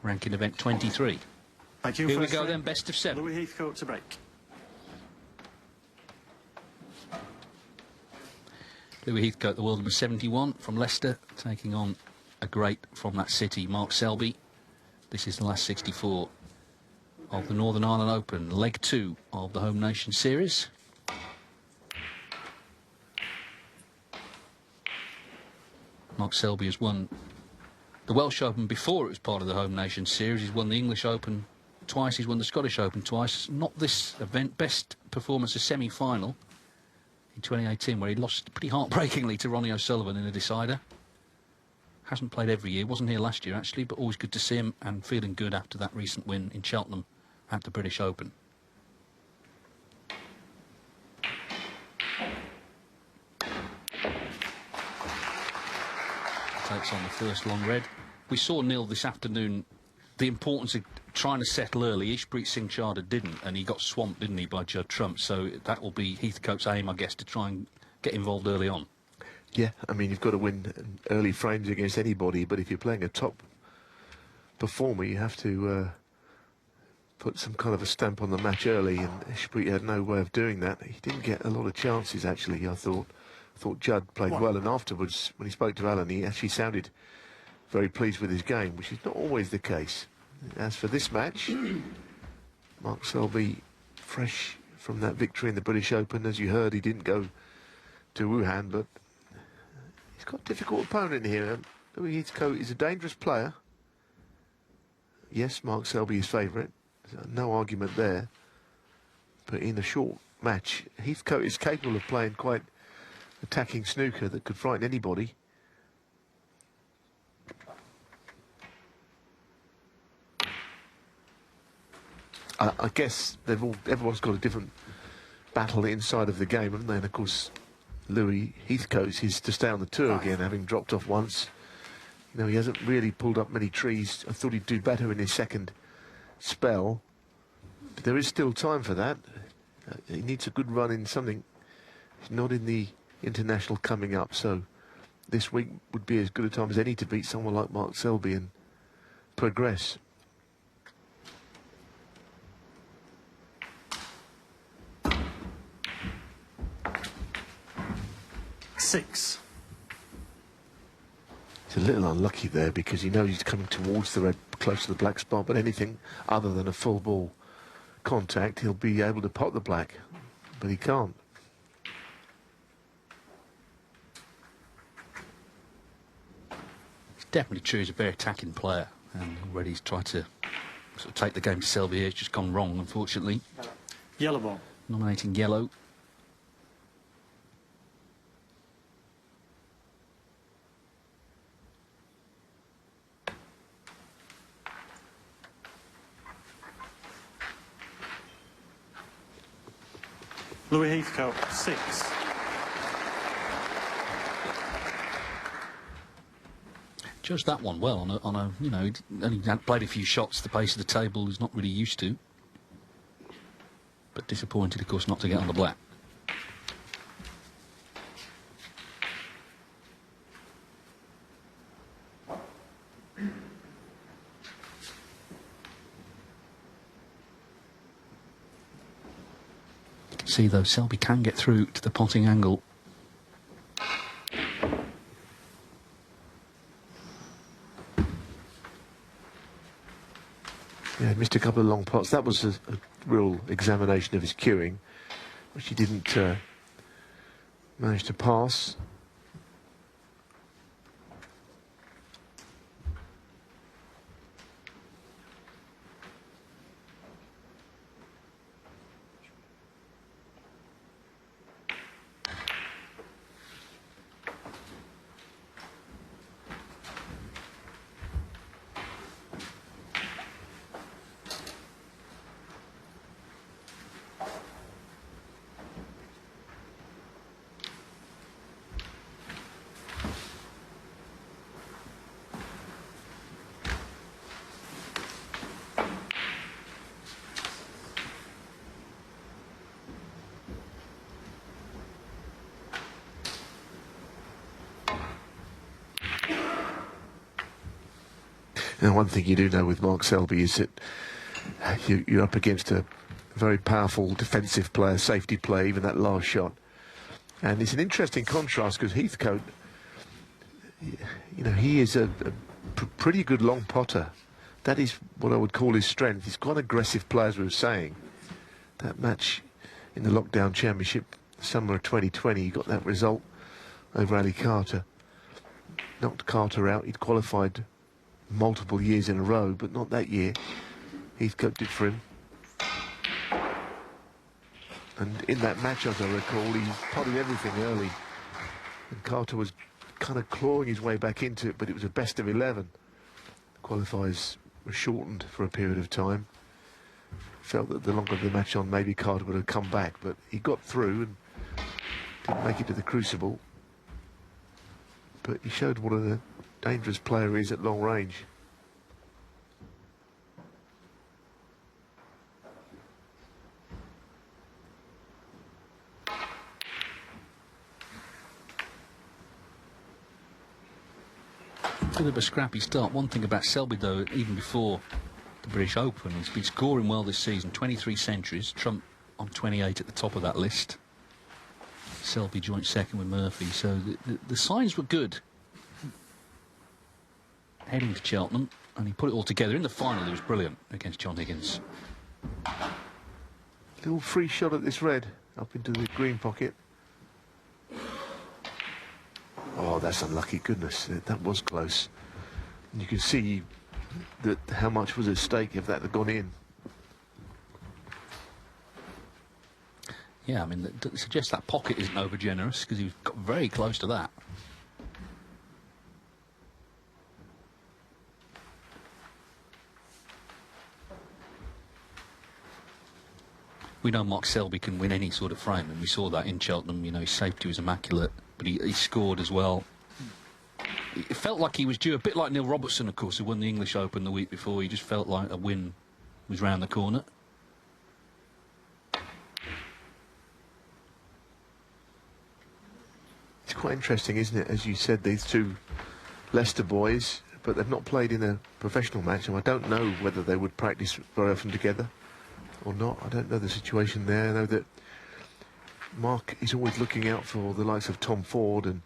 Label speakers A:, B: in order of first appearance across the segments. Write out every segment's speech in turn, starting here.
A: ranking event 23.
B: Thank you.
A: Here we go then, best of 7.
B: Louis Heathcote to break.
A: Louis Heathcote, the world number 71 from Leicester, taking on a great from that city, Mark Selby. This is the last 64 of the Northern Ireland Open, leg 2 of the Home Nation Series. Mark Selby has won the Welsh Open before it was part of the Home Nation Series. He's won the English Open twice, he's won the Scottish Open twice. Not this event, best performance, a semi-final in 2018, where he lost pretty heartbreakingly to Ronnie O'Sullivan in a decider. Hasn't played every year, wasn't here last year actually, but always good to see him, and feeling good after that recent win in Cheltenham at the British Open. Takes on the first long red. We saw Neil this afternoon the importance of trying to settle early. Ishpreet Singh Chadha didn't, and he got swamped, didn't he, by Judd Trump. So that will be Heathcote's aim, I guess, to try and get involved early on.
C: Yeah, I mean, you've got to win early frames against anybody, but if you're playing a top performer, you have to put some kind of a stamp on the match early, and Ishpreet had no way of doing that. He didn't get a lot of chances, actually, I thought. Judd played well, and afterwards, when he spoke to Alan, he actually sounded very pleased with his game, which is not always the case. As for this match, Mark Selby, fresh from that victory in the British Open. As you heard, he didn't go to Wuhan, but he's got a difficult opponent here. Louis Heathcote is a dangerous player. Yes, Mark Selby is favourite. No argument there. But in a short match, Heathcote is capable of playing quite attacking snooker that could frighten anybody. I guess everyone's got a different battle inside of the game, haven't they? And of course, Louis Heathcote's is to stay on the tour again, having dropped off once. You know, he hasn't really pulled up many trees. I thought he'd do better in his second spell, but there is still time for that. He needs a good run in something. He's not in the international coming up, so this week would be as good a time as any to beat someone like Mark Selby and progress.
B: Six.
C: He's a little unlucky there because he knows he's coming towards the red, close to the black spot, but anything other than a full ball contact, he'll be able to pot the black, but he can't.
A: It's definitely true, he's a very attacking player, and already he's tried to sort of take the game to Selby here. It's just gone wrong, unfortunately.
B: Yellow ball.
A: Nominating yellow.
B: Louis Heathcote, 6.
A: Judged that one well on a you know, he'd only had played a few shots. The pace of the table he's not really used to, but disappointed, of course, not to get on the black. See, though, Selby can get through to the potting angle.
C: Yeah, missed a couple of long pots. That was a real examination of his cueing, which he didn't manage to pass. And one thing you do know with Mark Selby is that you're up against a very powerful defensive player, safety player, even that last shot. And it's an interesting contrast because Heathcote, you know, he is a pretty good long potter. That is what I would call his strength. He's quite aggressive player, as we were saying. That match in the Lockdown Championship, summer of 2020, he got that result over Ali Carter. Knocked Carter out. He'd qualified multiple years in a row, but not that year. Heathcote did for him. And in that match, as I recall, he potted everything early. And Carter was kind of clawing his way back into it, but it was a best of 11. The qualifiers were shortened for a period of time. Felt that the longer the match on, maybe Carter would have come back, but he got through and didn't make it to the Crucible. But he showed what a dangerous player he is at long range.
A: A bit of a scrappy start. One thing about Selby, though, even before the British Open, he's been scoring well this season. 23 centuries. Trump on 28 at the top of that list. Selby joint second with Murphy. So the signs were good. Heading to Cheltenham, and he put it all together. In the final, he was brilliant against John Higgins.
C: Little free shot at this red, up into the green pocket. Oh, that's unlucky. Goodness, that was close. And you can see that how much was at stake if that had gone in.
A: Yeah, I mean, that suggests that pocket isn't over generous because he got very close to that. We know Mark Selby can win any sort of frame, and we saw that in Cheltenham. You know, his safety was immaculate, but he scored as well. It felt like he was due, a bit like Neil Robertson, of course, who won the English Open the week before. He just felt like a win was round the corner.
C: It's quite interesting, isn't it? As you said, these two Leicester boys, but they've not played in a professional match, and I don't know whether they would practice very often together or not. I don't know the situation there. I know that Mark is always looking out for the likes of Tom Ford and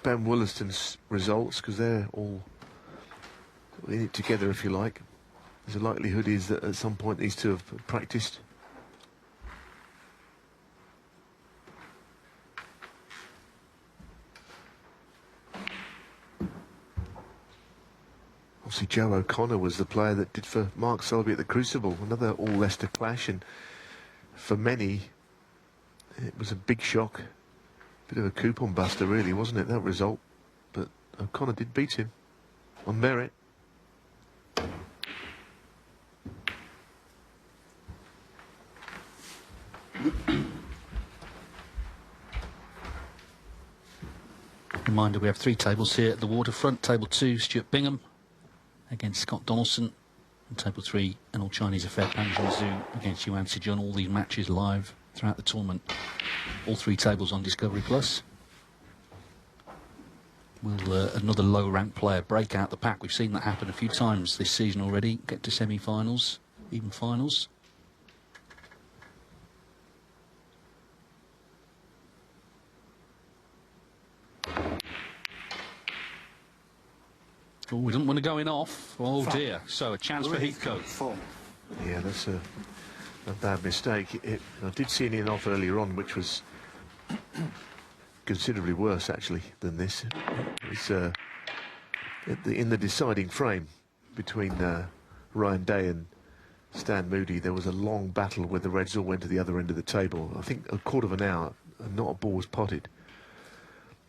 C: Ben Wollaston's results, because they're all in it together, if you like. There's a likelihood is that at some point these two have practiced. Obviously, Joe O'Connor was the player that did for Mark Selby at the Crucible, another all-Leicester clash, and for many, it was a big shock. Bit of a coupon buster, really, wasn't it, that result? But O'Connor did beat him on merit.
A: Reminder, we have 3 tables here at the Waterfront. Table 2, Stuart Bingham against Scott Donaldson. And Table 3, an all-Chinese affair, Pan Zhu against Yuan Sijun. All these matches live throughout the tournament. All 3 tables on Discovery Plus. Will another low-ranked player break out the pack? We've seen that happen a few times this season already. Get to semi-finals, even finals. Oh, we didn't want to go in off. Oh dear. So a chance for Heathcote.
B: 4.
C: Yeah, that's a bad mistake. I did see an in off earlier on, which was considerably worse, actually, than this. It's in the deciding frame between Ryan Day and Stan Moody, there was a long battle where the Reds all went to the other end of the table. I think a quarter of an hour, and not a ball was potted.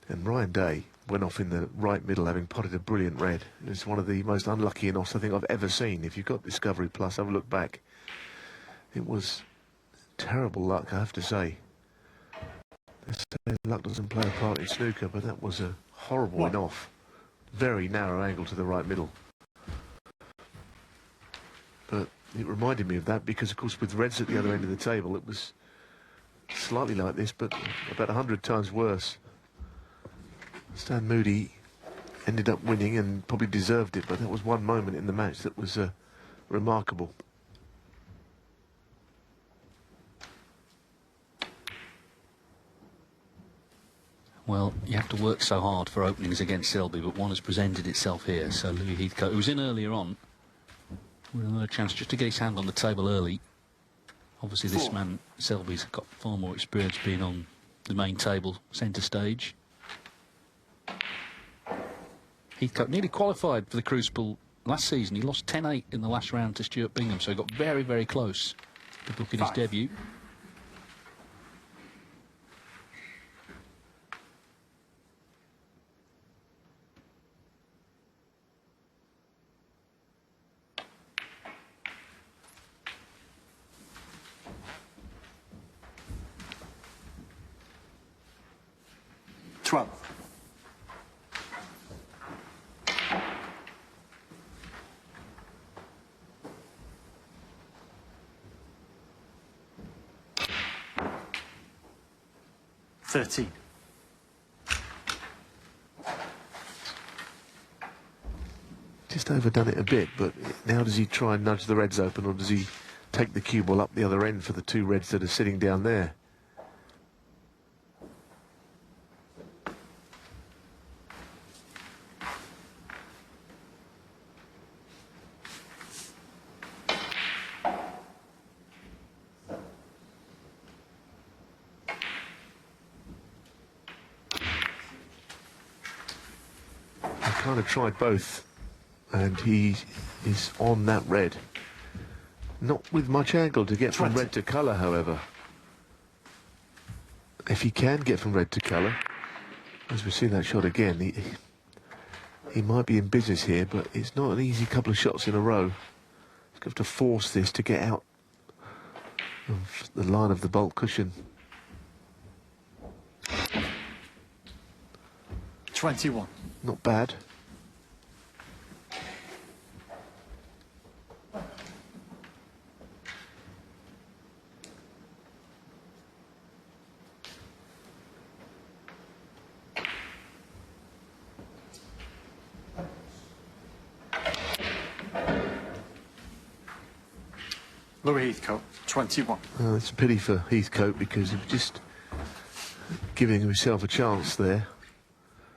C: And Ryan Day went off in the right middle, having potted a brilliant red. It's one of the most unlucky in-offs I think I've ever seen. If you've got Discovery Plus, have a look back. It was terrible luck, I have to say. They say luck doesn't play a part in snooker, but that was a horrible in-off. Very narrow angle to the right middle. But it reminded me of that because, of course, with Reds at the other end of the table, it was slightly like this, but about 100 times worse. Stan Moody ended up winning and probably deserved it, but that was one moment in the match that was remarkable.
A: Well, you have to work so hard for openings against Selby, but one has presented itself here. So Louis Heathcote, who was in earlier on, with another chance just to get his hand on the table early. Obviously, this man, Selby's got far more experience being on the main table, centre stage. Heathcote nearly qualified for the Crucible last season. He lost 10-8 in the last round to Stuart Bingham, so he got very, very close to booking his debut.
C: Just overdone it a bit, but now does he try and nudge the reds open, or does he take the cue ball up the other end for the two reds that are sitting down there? I kind of tried both, and he is on that red. Not with much angle to get from red to colour, however. If he can get from red to colour, as we see that shot again, he might be in business here, but it's not an easy couple of shots in a row. He's going to have to force this to get out of the line of the bulk cushion.
B: 21.
C: Not bad.
B: Louis Heathcote, 21.
C: It's a pity for Heathcote because he was just giving himself a chance there.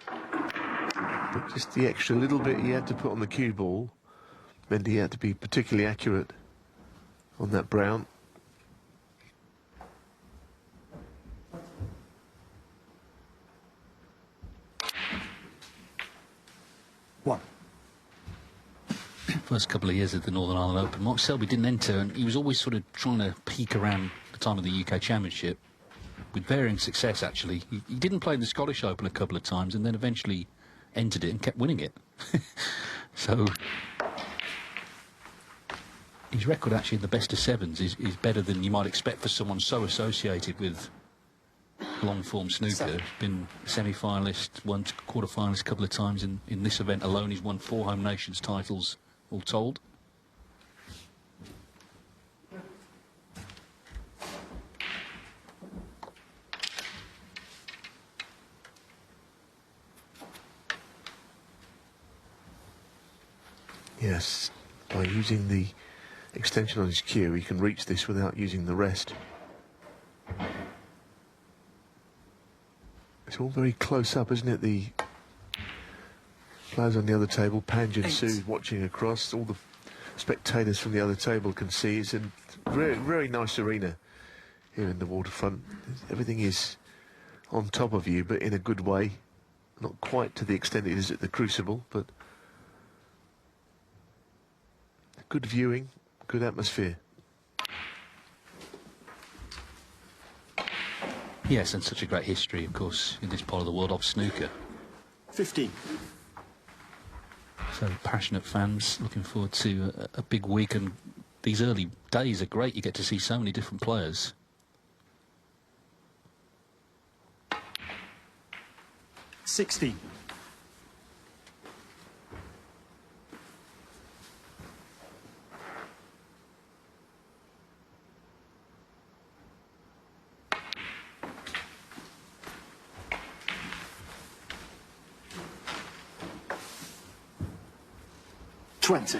C: But just the extra little bit he had to put on the cue ball meant he had to be particularly accurate on that brown.
A: First couple of years of the Northern Ireland Open, Mark Selby didn't enter, and he was always sort of trying to peak around the time of the UK Championship, with varying success, actually. He didn't play in the Scottish Open a couple of times, and then eventually entered it and kept winning it. So his record, actually, in the best of sevens is better than you might expect for someone so associated with long-form snooker. He's been semi-finalist, won quarter-finalist a couple of times in this event alone. He's won 4 Home Nations titles, all told.
C: Yes, by using the extension on his cue, he can reach this without using the rest. It's all very close up, isn't it? The players on the other table, Panj and Sue watching across. All the spectators from the other table can see. It's a very, very nice arena here in the waterfront. Everything is on top of you, but in a good way. Not quite to the extent it is at the Crucible, but good viewing, good atmosphere.
A: Yes, and such a great history, of course, in this part of the world of snooker.
B: 15.
A: So passionate fans looking forward to a big week, and these early days are great. You get to see so many different players.
B: 16. 20.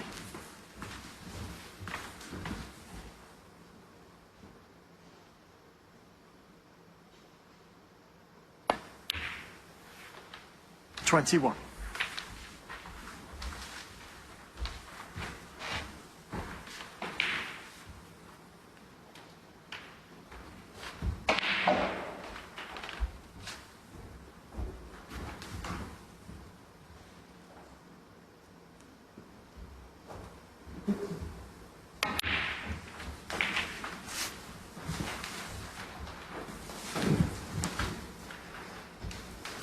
B: $21.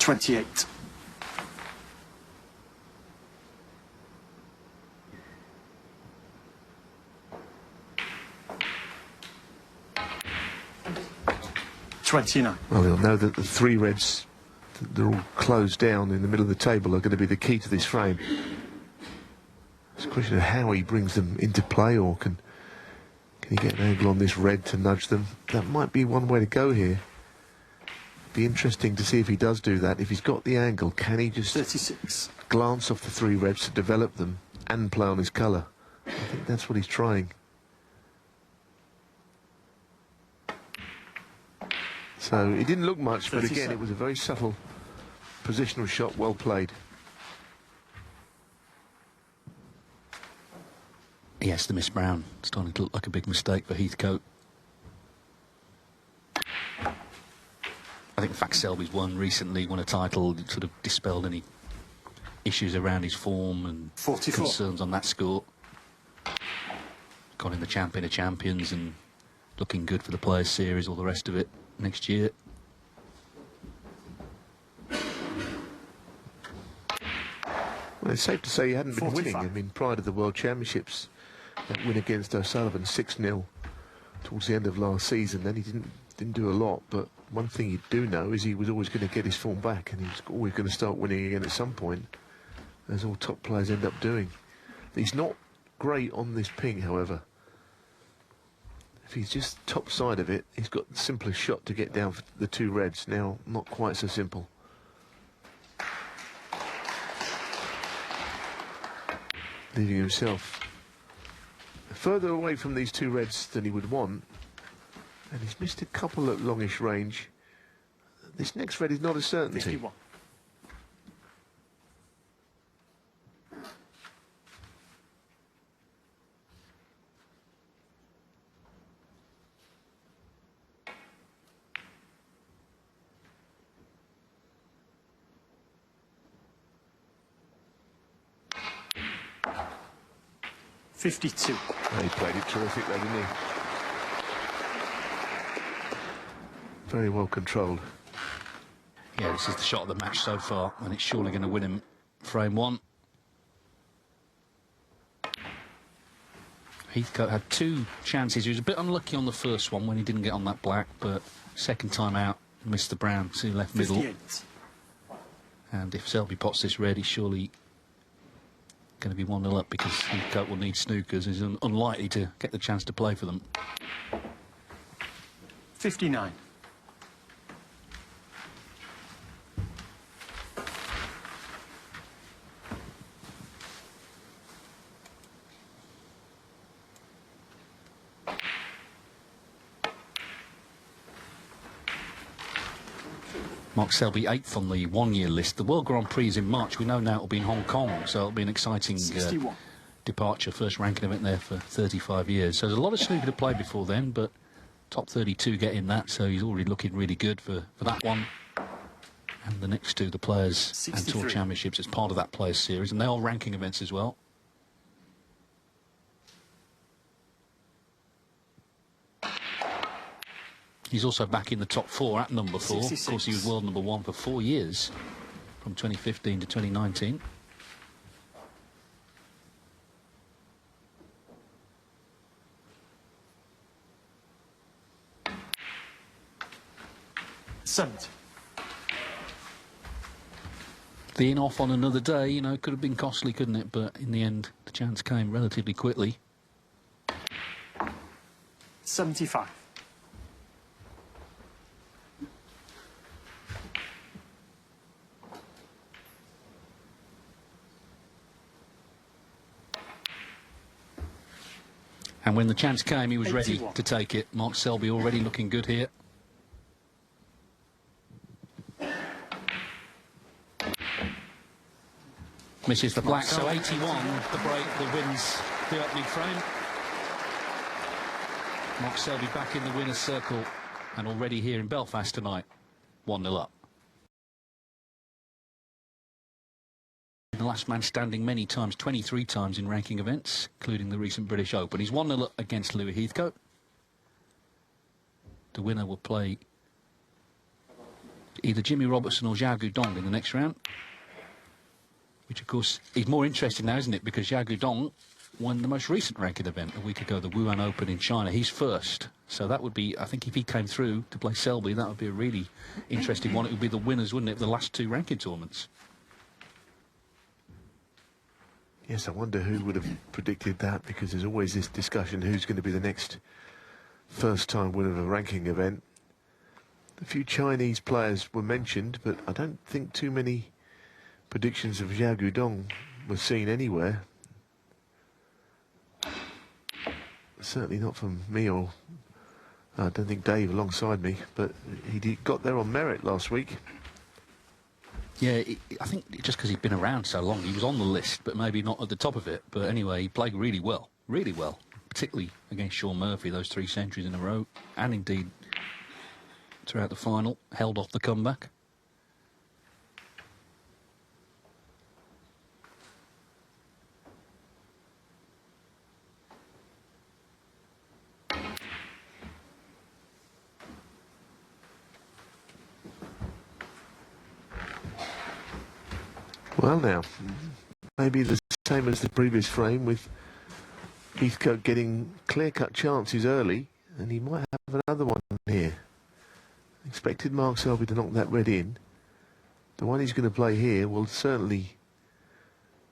B: $28. $29.
C: Well, he'll know that the three reds, they're all closed down in the middle of the table, are going to be the key to this frame. It's a question of how he brings them into play, or can he get an angle on this red to nudge them? That might be one way to go here. Be interesting to see if he does do that. If he's got the angle, can he just
B: 36.
C: glance off the three reds to develop them and play on his colour? I think that's what he's trying. So it didn't look much, but again,
B: 37.
C: it was a very subtle positional shot, well played.
A: Yes, the Miss Brown starting to look like a big mistake for Heathcote. I think, in fact, Selby's won recently, won a title, sort of dispelled any issues around his form and
B: 44.
A: concerns on that score. Got in the Champion of Champions and looking good for the Players' Series, all the rest of it next year.
C: Well, it's safe to say he hadn't been
B: 45.
C: winning. I mean, prior to the World Championships, that win against O'Sullivan 6-0 towards the end of last season, then he didn't do a lot. But one thing you do know is he was always going to get his form back, and he was always going to start winning again at some point, as all top players end up doing. He's not great on this ping, however. If he's just top side of it, he's got the simplest shot to get down for the two reds. Now, not quite so simple. Leaving himself further away from these two reds than he would want, and he's missed a couple at longish range. This next red is not a certainty.
B: 51. $52.
C: He played it terrific, though, didn't he? Very well controlled.
A: Yeah, this is the shot of the match so far, and it's surely going to win him frame one. Heathcote had two chances. He was a bit unlucky on the first one when he didn't get on that black, but second time out, missed the brown to left middle.
B: 58.
A: And if Selby pots this red, he's surely going to be 1-0 up, because Heathcote will need snookers. He's unlikely to get the chance to play for them.
B: 59.
A: Mark Selby 8th on the one-year list. The World Grand Prix is in March. We know now it'll be in Hong Kong, so it'll be an exciting
B: 61.
A: departure. First ranking event there for 35 years. So there's a lot of snooker to play before then, but top 32 get in that, so he's already looking really good for that one. And the next two, the Players and Tour
B: 63.
A: Championships, as part of that Players Series, and they are ranking events as well. He's also back in the top 4 at number 4.
B: 66.
A: Of course, he was world number 1 for 4 years, from 2015 to 2019.
B: $70.
A: Being off on another day, you know, could have been costly, couldn't it? But in the end, the chance came relatively quickly.
B: 75.
A: And when the chance came, he was ready
B: 81.
A: to take it. Mark Selby already looking good here. Misses the black, so 81, the break that wins the opening frame. Mark Selby back in the winner's circle and already here in Belfast tonight, 1-0 up. The last man standing many times, 23 times in ranking events, including the recent British Open. He's 1-0 up against Louis Heathcote. The winner will play either Jimmy Robertson or Zhao Guodong in the next round. Which, of course, is more interesting now, isn't it? Because Zhao Guodong won the most recent ranking event a week ago, the Wuhan Open in China. He's first. So that would be, I think, if he came through to play Selby, that would be a really interesting one. It would be the winners, wouldn't it, of the last two ranking tournaments.
C: Yes, I wonder who would have predicted that, because there's always this discussion who's going to be the next first-time winner of a ranking event. A few Chinese players were mentioned, but I don't think too many predictions of Zhao Guodong were seen anywhere. Certainly not from me, or I don't think Dave alongside me, but he got there on merit last week.
A: Yeah, I think just because he'd been around so long, he was on the list, but maybe not at the top of it. But anyway, he played really well, particularly against Sean Murphy, those 3 centuries in a row, and indeed throughout the final, held off the comeback.
C: Well, now, maybe the same as the previous frame, with Heathcote getting clear-cut chances early, and he might have another one here. Expected Mark Selby to knock that red in. The one he's going to play here will certainly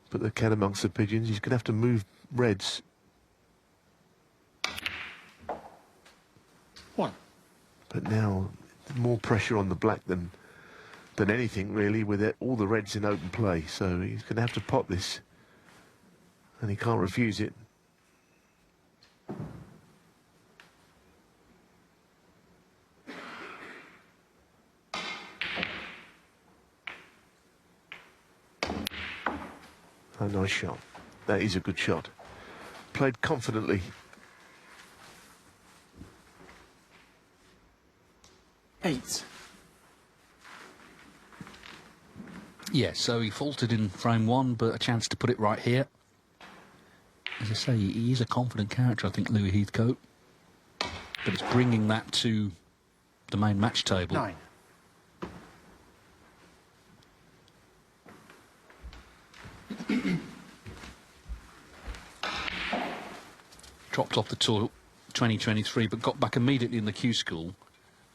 C: put the cat amongst the pigeons. He's going to have to move reds.
B: 1.
C: But now, more pressure on the black than anything, really, with all the reds in open play. So he's going to have to pot this, and he can't refuse it. A nice shot. That is a good shot. Played confidently.
B: 8.
A: Yeah, so he faltered in frame 1, but a chance to put it right here. As I say, he is a confident character, I think, Louis Heathcote. But it's bringing that to the main match table.
B: 9.
A: Dropped off the tour 2023, but got back immediately in the Q school.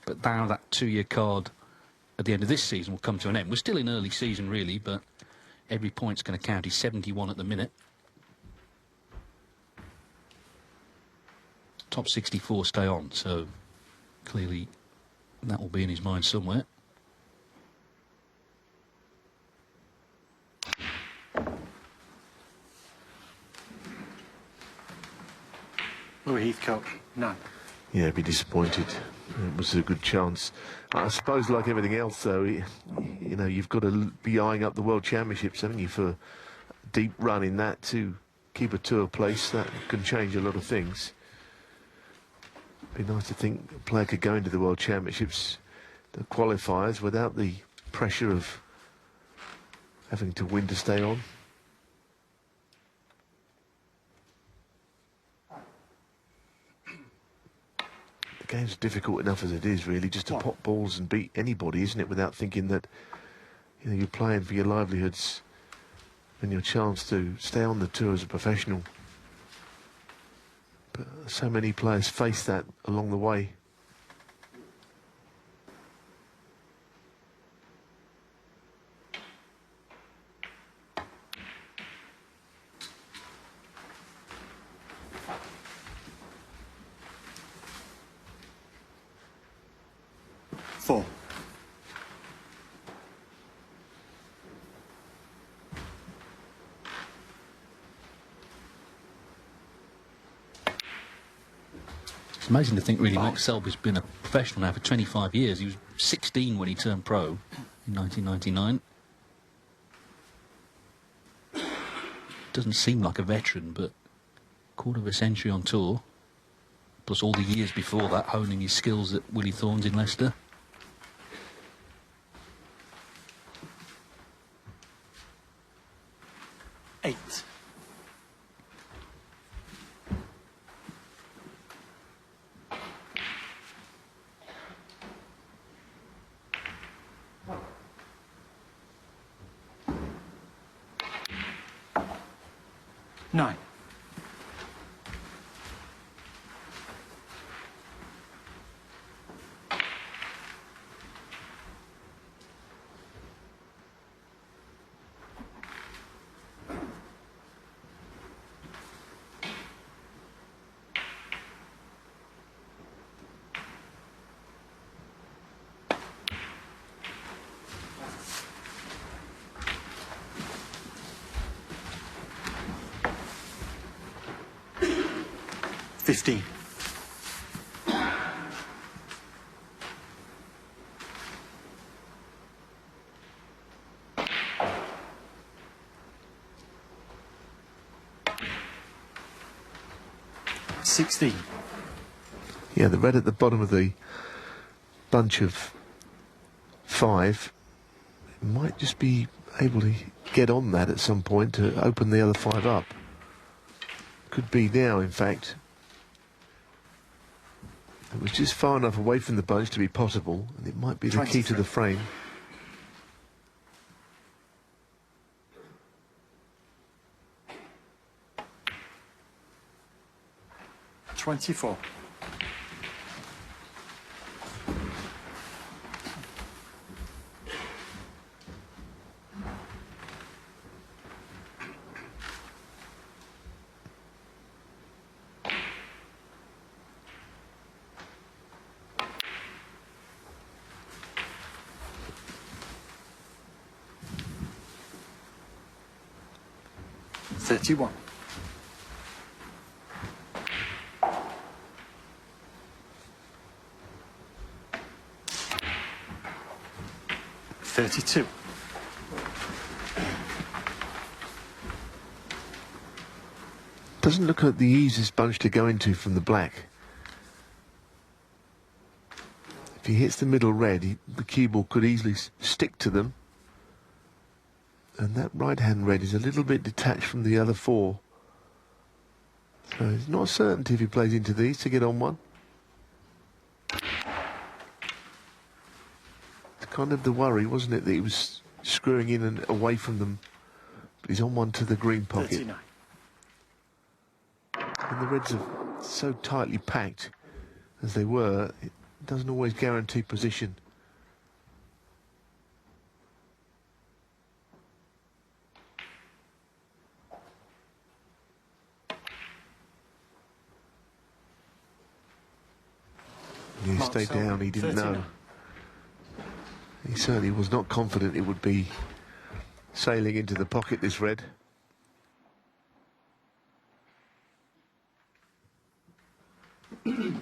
A: But now that 2-year card at the end of this season will come to an end. We're still in early season, really, but every point's going to count. He's 71 at the minute. Top 64 stay on, so clearly that will be in his mind somewhere.
B: Louis Heathcote, 9.
C: Yeah, be disappointed. It was a good chance. I suppose, like everything else, though, you know, you've got to be eyeing up the World Championships, haven't you, for a deep run in that to keep a tour place. That can change a lot of things. Be nice to think a player could go into the World Championships, the qualifiers, without the pressure of having to win to stay on. The game's difficult enough as it is, really, just to pop balls and beat anybody, isn't it, without thinking that, you know, you're playing for your livelihoods and your chance to stay on the tour as a professional. But so many players face that along the way.
B: Four.
A: It's amazing to think, really, Mark Selby's been a professional now for 25 years. He was 16 when he turned pro in 1999. Doesn't seem like a veteran, but quarter of a century on tour, plus all the years before that honing his skills at Willie Thorne's in Leicester.
B: Eight. Nine. Fifteen. $16.
C: Yeah, the red at the bottom of the bunch of 5 might just be able to get on that at some point to open the other 5 up. Could be now, in fact. It was just far enough away from the bunch to be possible, and it might be the key to the frame.
B: 24. $31. $32.
C: Doesn't look like the easiest bunch to go into from the black. If he hits the middle red, the cue ball could easily stick to them. And that right-hand red is a little bit detached from the other 4. So it's not a certainty if he plays into these to get on one. It's kind of the worry, wasn't it, that he was screwing in and away from them. But he's on one to the green pocket.
B: 39.
C: And the reds are so tightly packed as they were, it doesn't always guarantee position. He stayed down, he didn't know. He certainly was not confident it would be sailing into the pocket, this red.
A: Yeah,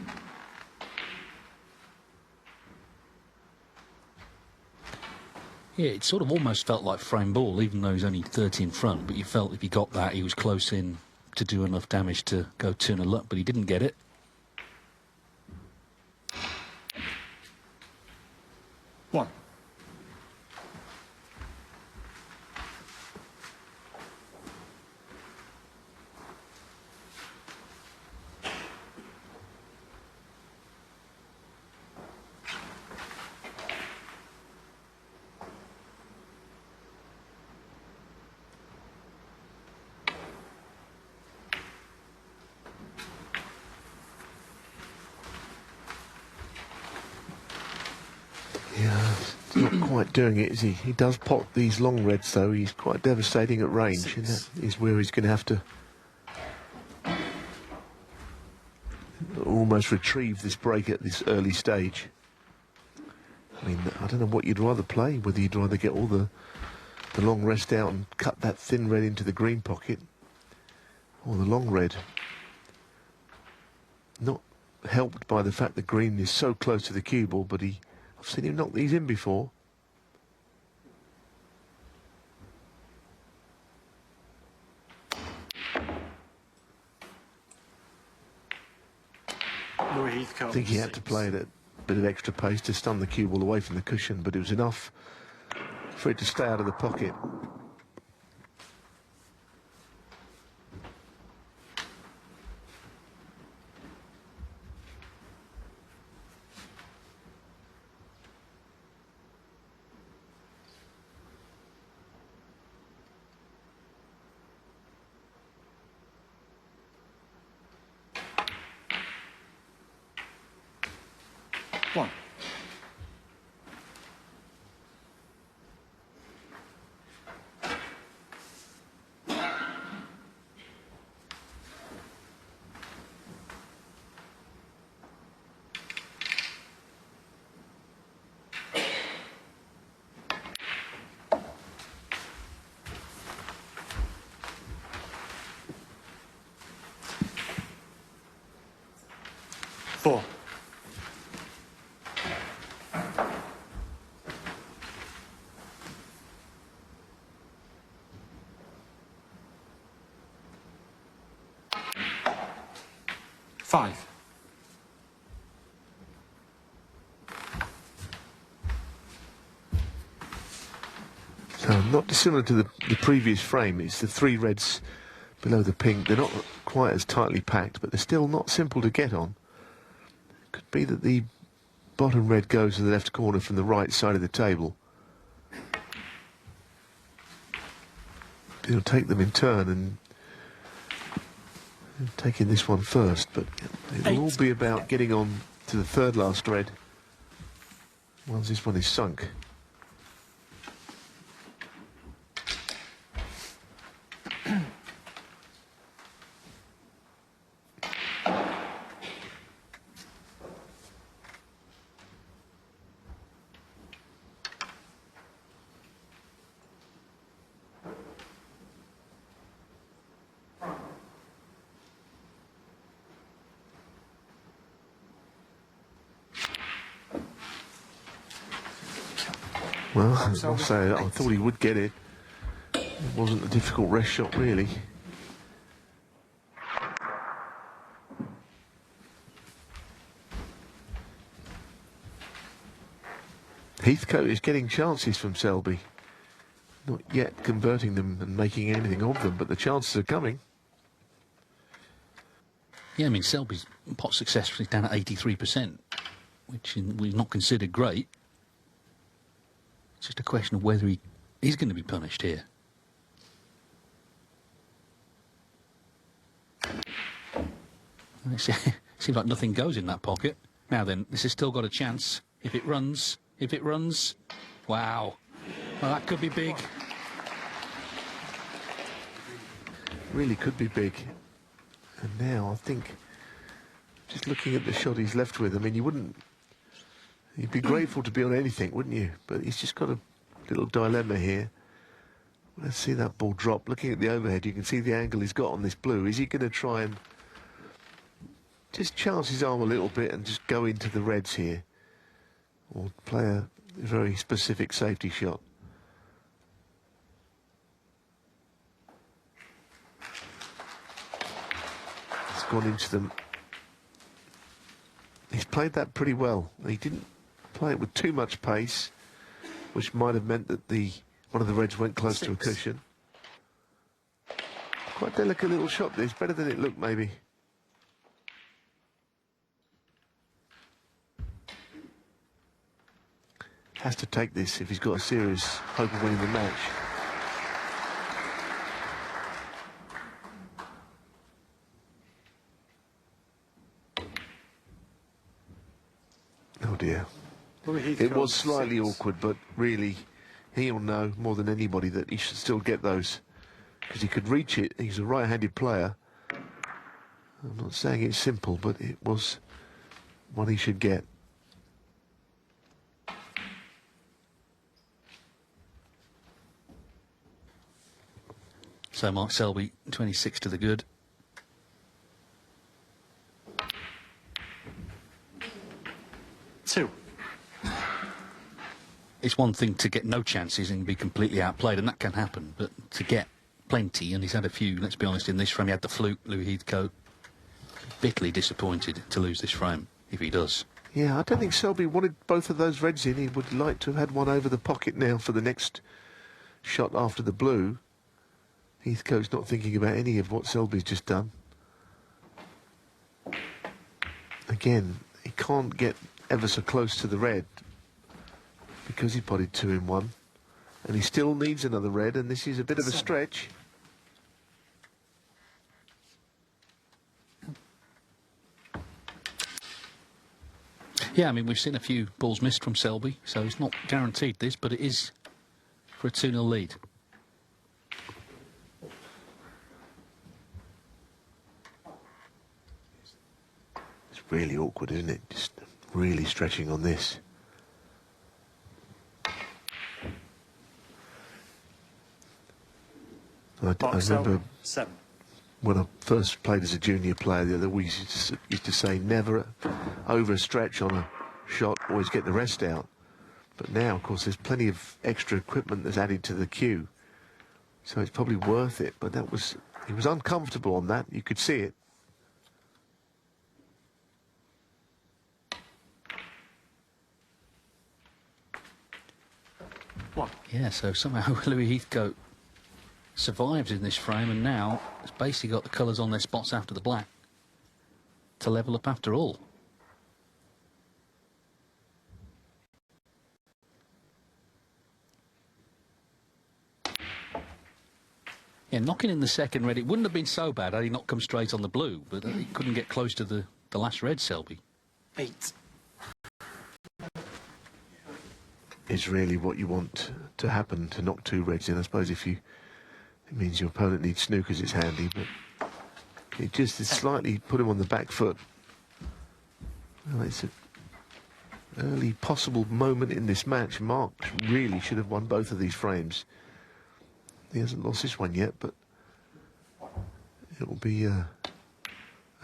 A: it sort of almost felt like frame ball, even though he's only 30 in front, but you felt if he got that, he was close in to do enough damage to go 2-0 up, but he didn't get it.
B: One.
C: Yeah, it's not quite doing it, is he? He does pot these long reds, though. He's quite devastating at range, and that is where he's going to have to almost retrieve this break at this early stage. I mean, I don't know what you'd rather play, whether you'd rather get all the long rest out and cut that thin red into the green pocket, or the long red. Not helped by the fact the green is so close to the cue ball, but I've seen him knock these in before.
B: Heathcote.
C: I think he had to play it at a bit of extra pace to stun the cue ball away from the cushion, but it was enough for it to stay out of the pocket.
B: One. Four. Five.
C: So not dissimilar to the previous frame. It's the three reds below the pink. They're not quite as tightly packed, but they're still not simple to get on. Could be that the bottom red goes to the left corner from the right side of the table. He'll take them in turn and taking this one first, but it will all be about getting on to the third last red once this one is sunk. Well, I'll say I thought he would get it. It wasn't a difficult rest shot, really. Heathcote is getting chances from Selby. Not yet converting them and making anything of them, but the chances are coming.
A: Yeah, I mean, Selby's pot successfully down at 83%, which was not considered great. It's just a question of whether he's going to be punished here. It seems like nothing goes in that pocket. Now then, this has still got a chance. If it runs, wow. Well, that could be big.
C: Really could be big. And now I think, just looking at the shot he's left with, I mean, you'd be grateful to be on anything, wouldn't you? But he's just got a little dilemma here. Let's see that ball drop. Looking at the overhead, you can see the angle he's got on this blue. Is he going to try and just chance his arm a little bit and just go into the reds here? Or play a very specific safety shot? He's gone into them. He's played that pretty well. He didn't play it with too much pace, which might have meant that one of the reds went close to a cushion. Quite delicate little shot this, better than it looked maybe. Has to take this if he's got a serious hope of winning the match. Oh dear. It was slightly awkward, but really, he'll know more than anybody that he should still get those, because he could reach it. He's a right-handed player. I'm not saying it's simple, but it was one he should get.
A: So Mark Selby, 26 to the good.
B: 2.
A: It's one thing to get no chances and be completely outplayed, and that can happen, but to get plenty, and he's had a few, let's be honest, in this frame. He had the fluke, Louis Heathcote. Bitterly disappointed to lose this frame, if he does.
C: Yeah, I don't think Selby wanted both of those reds in. He would like to have had one over the pocket now for the next shot after the blue. Heathcote's not thinking about any of what Selby's just done. Again, he can't get ever so close to the red because he potted 2 in 1. And he still needs another red, and this is a bit of a stretch.
A: Yeah, I mean, we've seen a few balls missed from Selby, so he's not guaranteed this, but it is for a 2-0 lead.
C: It's really awkward, isn't it? Just really stretching on this. I
B: Box
C: remember
B: 7.
C: when I first played as a junior player, the other we used to say never overstretch on a shot, always get the rest out. But now, of course, there's plenty of extra equipment that's added to the queue, so it's probably worth it. But he was uncomfortable on that. You could see it.
B: One.
A: Yeah, so somehow Louis Heathcote survives in this frame, and now has basically got the colours on their spots after the black to level up after all. Yeah, knocking in the second red, it wouldn't have been so bad had he not come straight on the blue, but he couldn't get close to the last red, Selby.
B: 8.
C: Is really what you want to happen, to knock 2 reds in. I suppose if you, it means your opponent needs snookers, it's handy, but it just is slightly put him on the back foot. Well, it's an early possible moment in this match. Mark really should have won both of these frames. He hasn't lost this one yet, but it will be a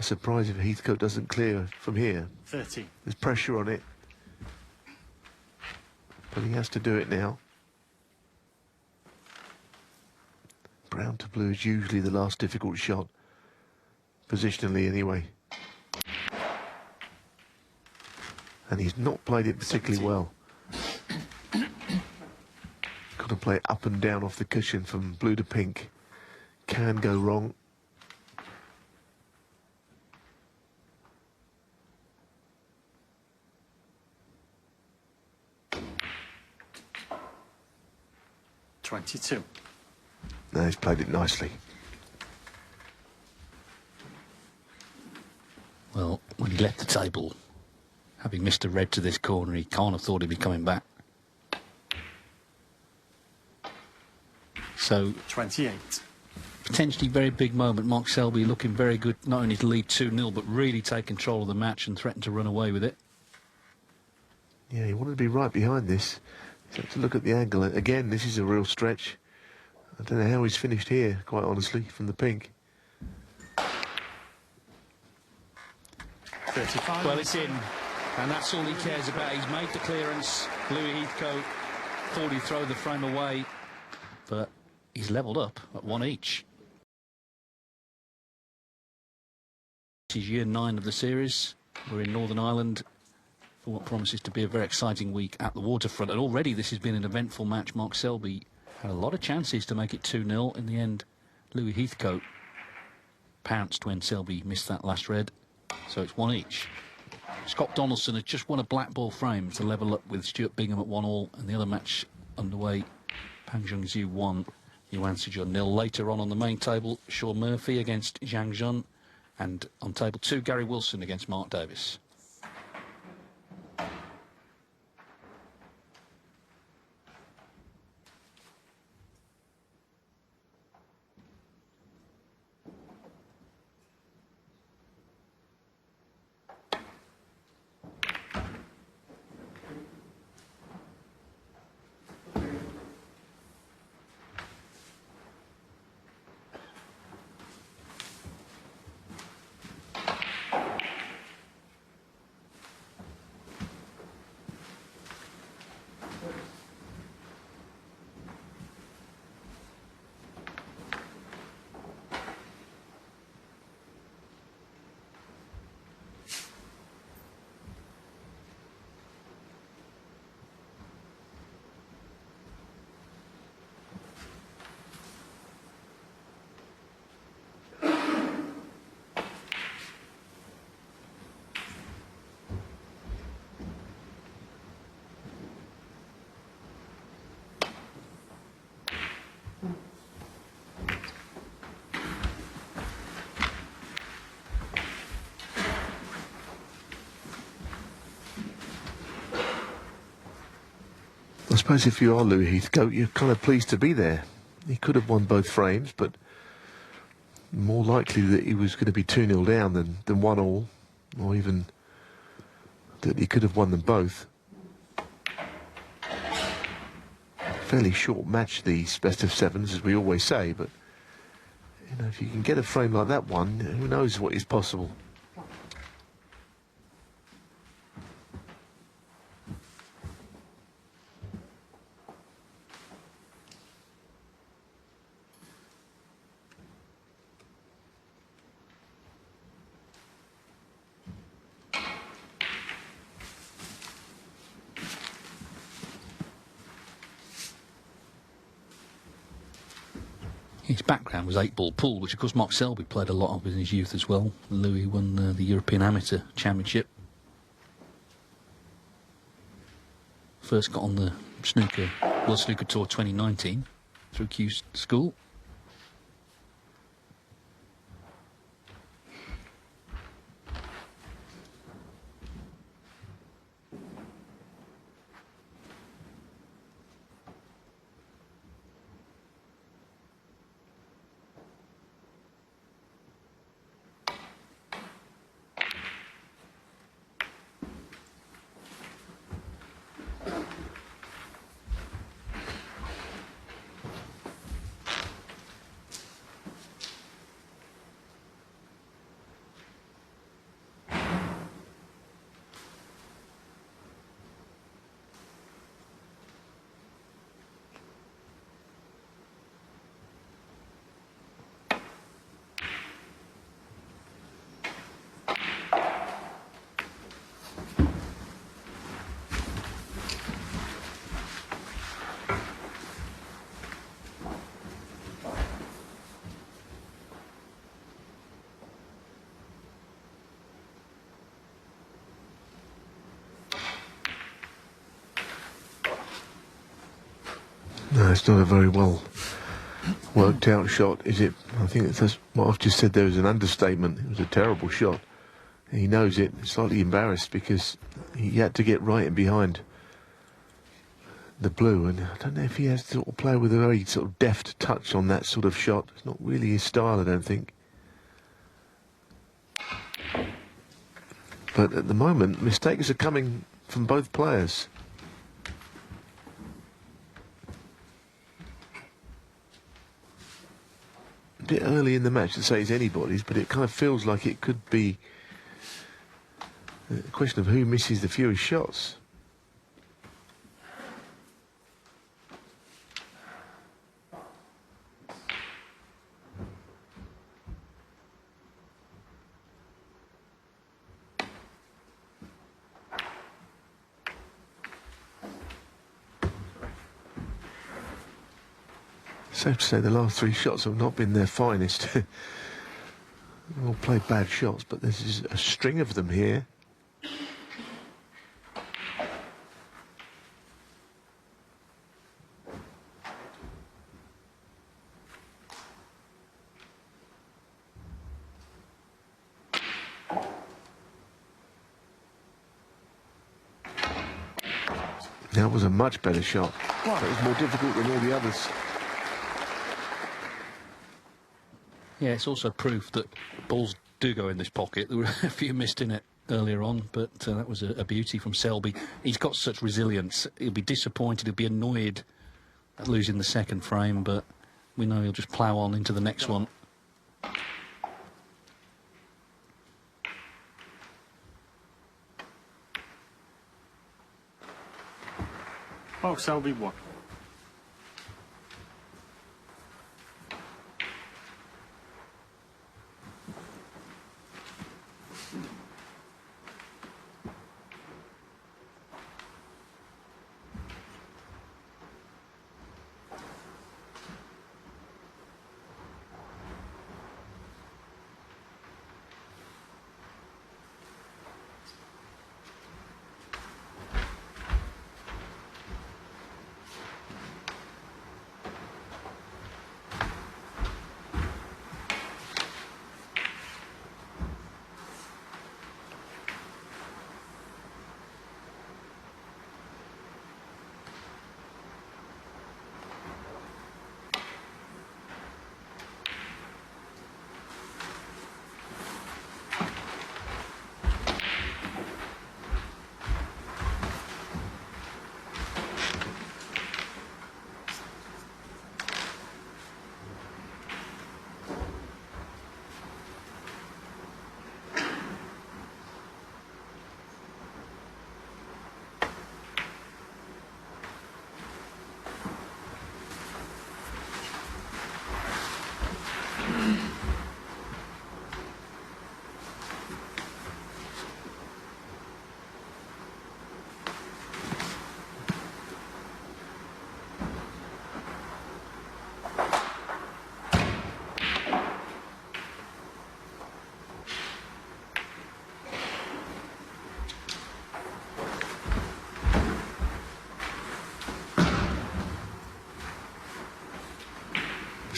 C: surprise if Heathcote doesn't clear from here.
B: 30.
C: There's pressure on it, but he has to do it now. Brown to blue is usually the last difficult shot, positionally anyway. And he's not played it particularly well. Got to play up and down off the cushion from blue to pink. Can go wrong.
B: $22.
C: No, he's played it nicely.
A: Well, when he left the table, having missed a red to this corner, he can't have thought he'd be coming back. So
B: 28.
A: potentially very big moment. Mark Selby looking very good, not only to lead 2-0, but really take control of the match and threaten to run away with it.
C: Yeah, he wanted to be right behind this. He's had to look at the angle. Again, this is a real stretch. I don't know how he's finished here, quite honestly, from the pink.
B: 35.
A: Well, it's in, and that's all he cares about. He's made the clearance. Louis Heathcote thought he'd throw the frame away, but he's levelled up at 1 each. This is year 9 of the series. We're in Northern Ireland for what promises to be a very exciting week at the waterfront. And already this has been an eventful match. Mark Selby had a lot of chances to make it 2-0. In the end, Louis Heathcote pounced when Selby missed that last red. So it's 1 each. Scott Donaldson has just won a black ball frame to level up with Stuart Bingham at 1-1, and the other match underway, Pang Zhengzhu 1, Yuan Sijun 0. Later on the main table, Sean Murphy against Zhang Jun, and on table 2, Gary Wilson against Mark Davis.
C: suppose if you are Louis Heathcote, you're kind of pleased to be there. He could have won both frames, but more likely that he was going to be 2-0 down than 1-1, or even that he could have won them both. Fairly short match, these best of sevens, as we always say, but you know, if you can get a frame like that one, who knows what is possible.
A: His background was 8-ball pool, which of course Mark Selby played a lot of in his youth as well. Louis won the European Amateur Championship. First got on the Snooker World Snooker Tour 2019 through Q School. No, it's not a very well worked out shot, is it? I think that's what I've just said there was an understatement. It was a terrible shot. He knows it, slightly embarrassed because he had to get right in behind the blue, and I don't know if he has to sort of play with a very sort of deft touch on that sort of shot. It's not really his style, I don't think. But at the moment, mistakes are coming from both players. A bit early in the match to say it's anybody's, but it kind of feels like it could be a question of who misses the fewest shots. Safe to say the last three shots have not been their finest. They all played bad shots, but this is a string of them here. That was a much better shot. That was more difficult than all the others. Yeah, it's also proof that balls do go in this pocket. There were a few missed in it earlier on, but that was a beauty from Selby. He's got such resilience. He'll be disappointed, he'll be annoyed at losing the second frame, but we know he'll just plough on into the next one.
B: Oh, Selby won.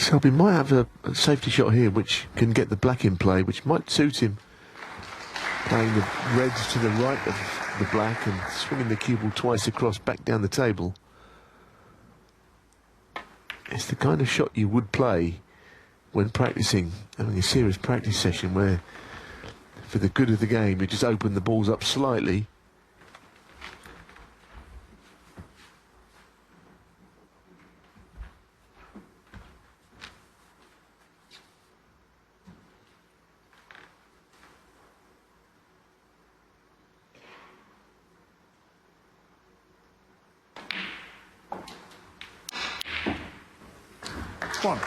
C: Selby might have a safety shot here which can get the black in play, which might suit him. Playing the reds to the right of the black and swinging the cue ball twice across back down the table. It's the kind of shot you would play when practicing, having a serious practice session where, for the good of the game, you just open the balls up slightly.
B: One.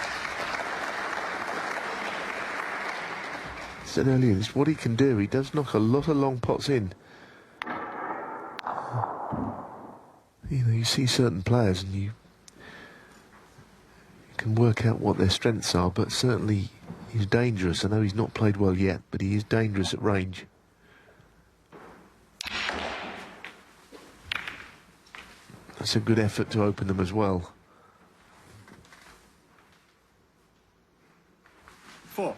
C: Said earlier, it's what he can do. He does knock a lot of long pots in. You know, you see certain players and you can work out what their strengths are, but certainly he's dangerous. I know he's not played well yet, but he is dangerous at range. That's a good effort to open them as well.
B: 4.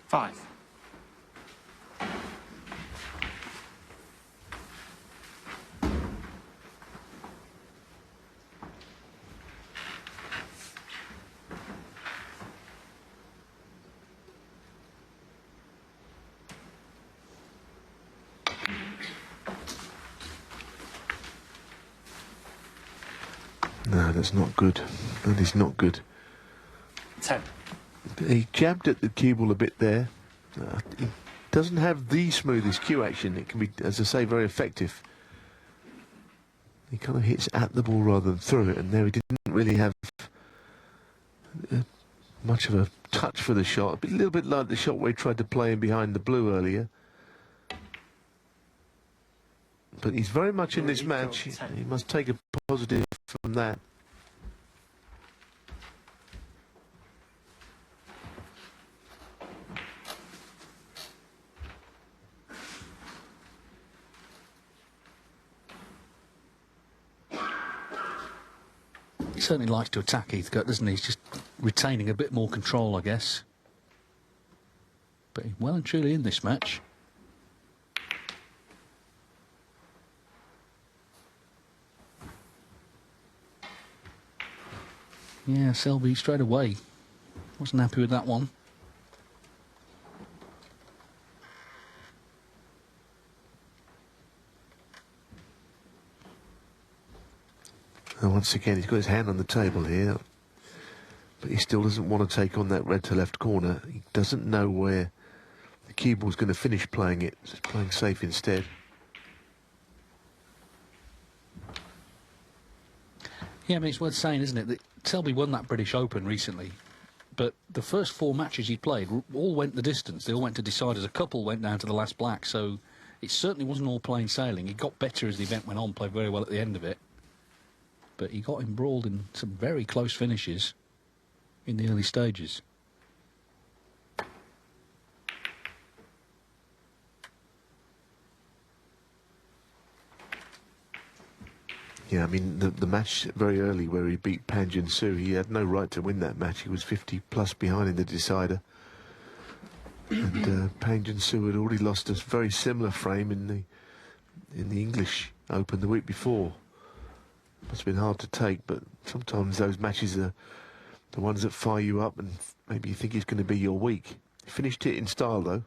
B: Five.
C: No, that's not good. That is not good.
B: 10.
C: He jabbed at the cue ball a bit there. He doesn't have the smoothest cue action. It can be, as I say, very effective. He kind of hits at the ball rather than through it, and there he didn't really have much of a touch for the shot. A little bit like the shot where he tried to play in behind the blue earlier. But he's very much in this match. He must take a positive from that.
A: He certainly likes to attack Heathcote, doesn't he? He's just retaining a bit more control, I guess. But he's well and truly in this match. Yeah, Selby straight away wasn't happy with that one.
C: And once again, he's got his hand on the table here, but he still doesn't want to take on that red to left corner. He doesn't know where the cue ball's going to finish playing it, so he's playing safe instead.
A: Yeah, I mean, it's worth saying, isn't it, that Selby won that British Open recently, but the first 4 matches he played all went the distance. They all went to deciders. A couple went down to the last black, so it certainly wasn't all plain sailing. He got better as the event went on, played very well at the end of it, but he got embroiled in some very close finishes in the early stages.
C: Yeah, I mean, the match very early where he beat Panjin Su, he had no right to win that match. He was 50 plus behind in the decider. And Panjin Su had already lost a very similar frame in the English Open the week before. Must have been hard to take, but sometimes those matches are the ones that fire you up and maybe you think it's going to be your week. He finished it in style, though.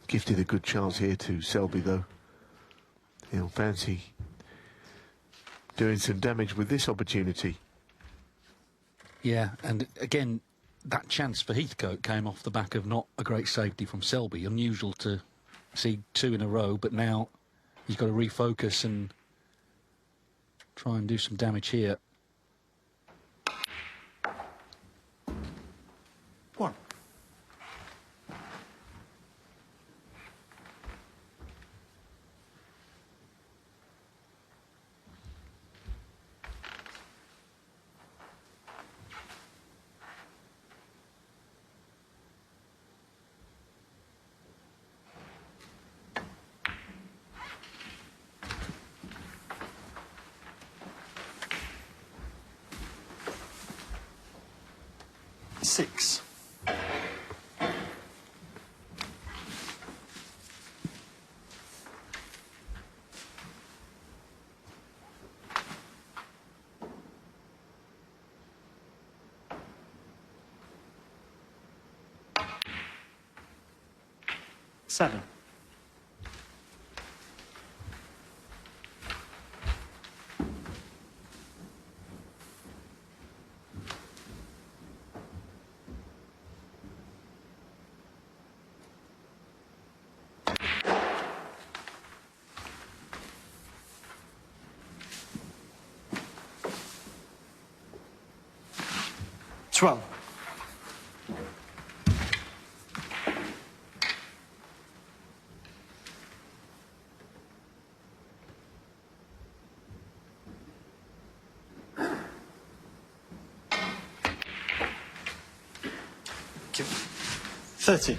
C: Gifted a good chance here to Selby, though. He'll fancy doing some damage with this opportunity.
A: Yeah, and again, that chance for Heathcote came off the back of not a great safety from Selby. Unusual to see 2 in a row, but now he's got to refocus and try and do some damage here.
B: 6. Seven. Twelve. Okay. 30.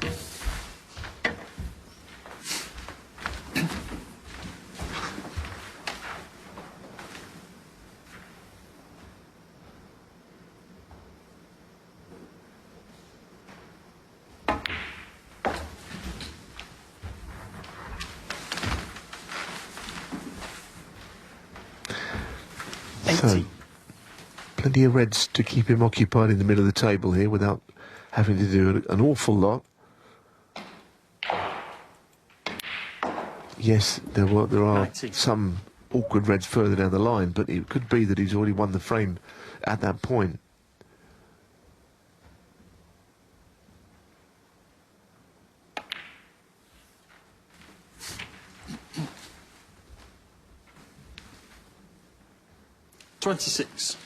C: So, plenty of reds to keep him occupied in the middle of the table here without having to do an awful lot. Yes, there are
B: 90.
C: some awkward reds further down the line, but it could be that he's already won the frame at that point.
B: $26.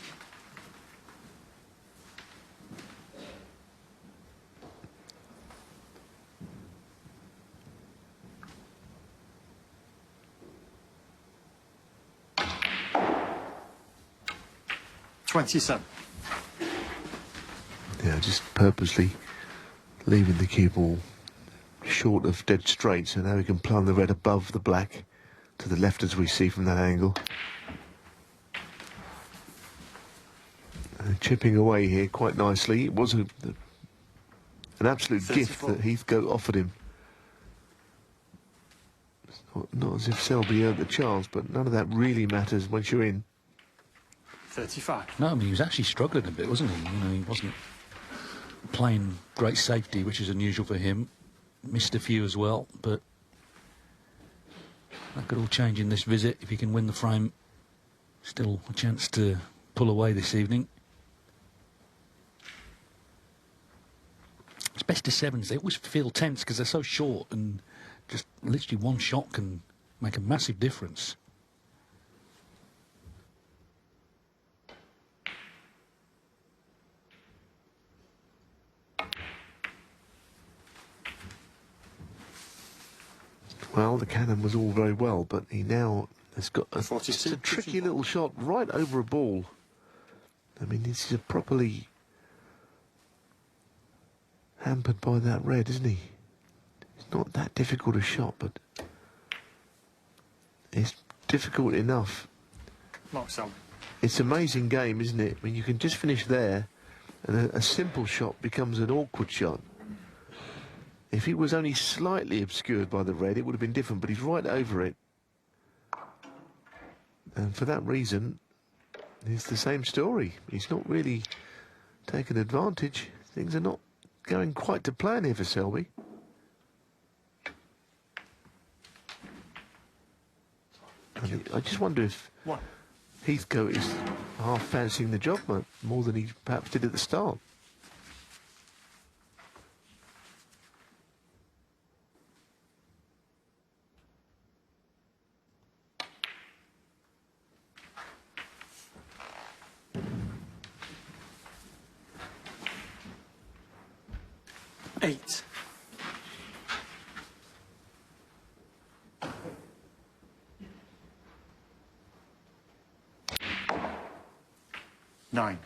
B: $27.
C: Yeah, just purposely leaving the cue ball short of dead straight, so now we can plumb the red above the black to the left as we see from that angle. Chipping away here quite nicely. It was an absolute
B: 34.
C: gift that Heathcote offered him. It's not as if Selby earned the chance, but none of that really matters once you're in.
B: 35.
A: No, I mean, he was actually struggling a bit, wasn't he? You know, he wasn't playing great safety, which is unusual for him. Missed a few as well, but that could all change in this visit if he can win the frame. Still a chance to pull away this evening. It's best of sevens. They always feel tense because they're so short, and just literally one shot can make a massive difference.
C: Well, the cannon was all very well, but he now has got a
B: 42,
C: tricky
B: 54.
C: little shot right over a ball. I mean, this is a properly hampered by that red, isn't he? It's not that difficult a shot, but it's difficult enough.
B: Mark Selby.
C: It's an amazing game, isn't it? I mean, you can just finish there, and a simple shot becomes an awkward shot. If he was only slightly obscured by the red, it would have been different, but he's right over it. And for that reason, it's the same story. He's not really taken advantage. Things are not going quite to plan here for Selby. And I just wonder if
B: One.
C: Heathcote is half fancying the job more than he perhaps did at the start.
B: Eight. Nine.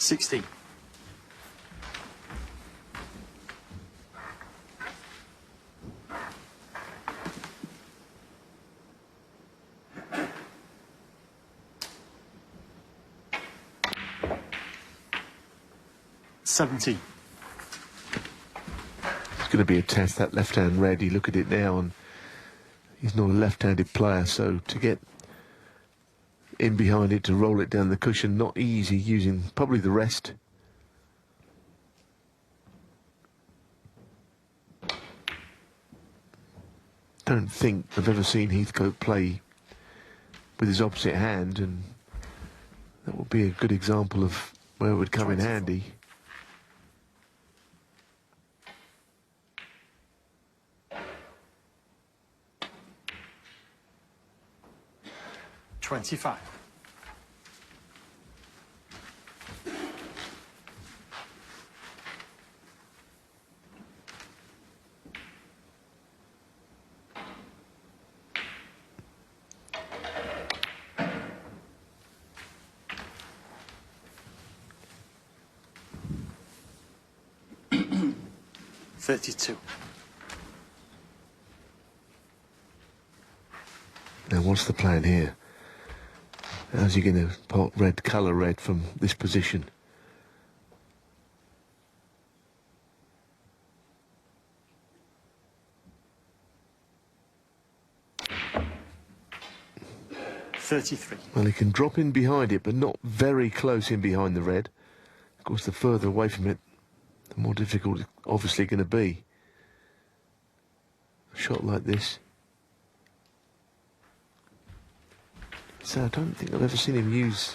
B: 16. $17.
C: It's going to be a test, that left-hand red. You look at it now, and he's not a left-handed player, so to get in behind it, to roll it down the cushion, not easy, using probably the rest. Don't think I've ever seen Heathcote play with his opposite hand, and that would be a good example of where it would come in handy.
B: $25. $32.
C: Now, what's the plan here? How's he going to pot red, colour red from this position?
B: $33.
C: Well, he can drop in behind it, but not very close in behind the red. Of course, the further away from it, the more difficult it's obviously going to be. A shot like this. So I don't think I've ever seen him use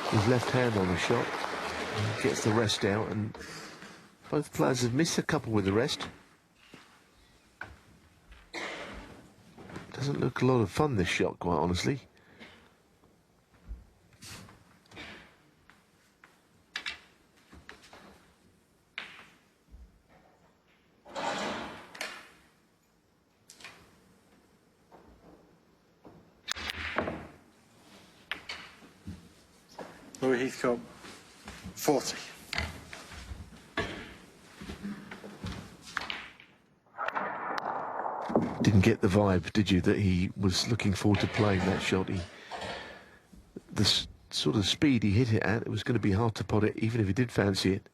C: his left hand on a shot. He gets the rest out, and both players have missed a couple with the rest. Doesn't look a lot of fun, this shot, quite honestly.
B: Heathcote, 40.
C: Didn't get the vibe, did you, that he was looking forward to playing that shot? The sort of speed he hit it at, it was going to be hard to pot it, even if he did fancy it.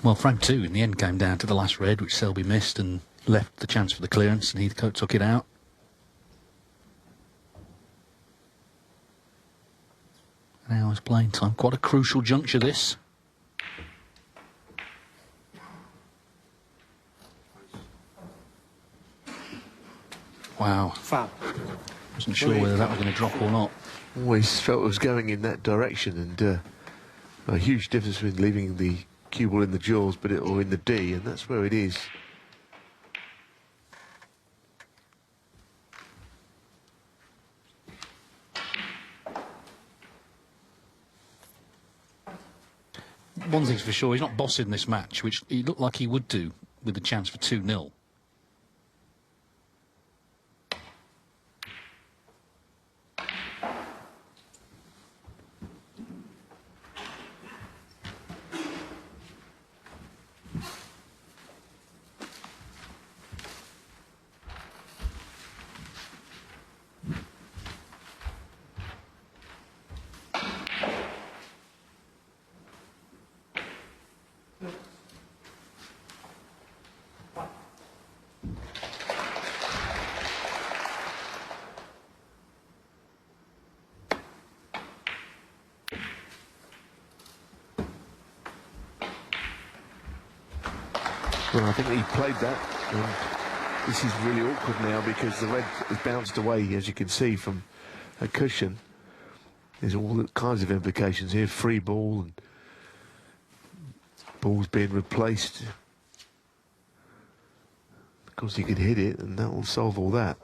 A: Well, frame two in the end came down to the last red, which Selby missed and left the chance for the clearance, and Heathcote took it out. Now it's playing time. Quite a crucial juncture, this. Wow.
B: Foul.
A: Wasn't sure whether that was going to drop or not.
C: Always felt it was going in that direction, and a huge difference between leaving the cue ball in the jaws or in the D, and that's where it is.
A: One thing's for sure, he's not bossing this match, which he looked like he would do with the chance for 2-0.
C: Well, I think he played that. And this is really awkward now because the red has bounced away, as you can see, from a cushion. There's all kinds of implications here. Free ball and balls being replaced. Of course, he could hit it, and that will solve all that.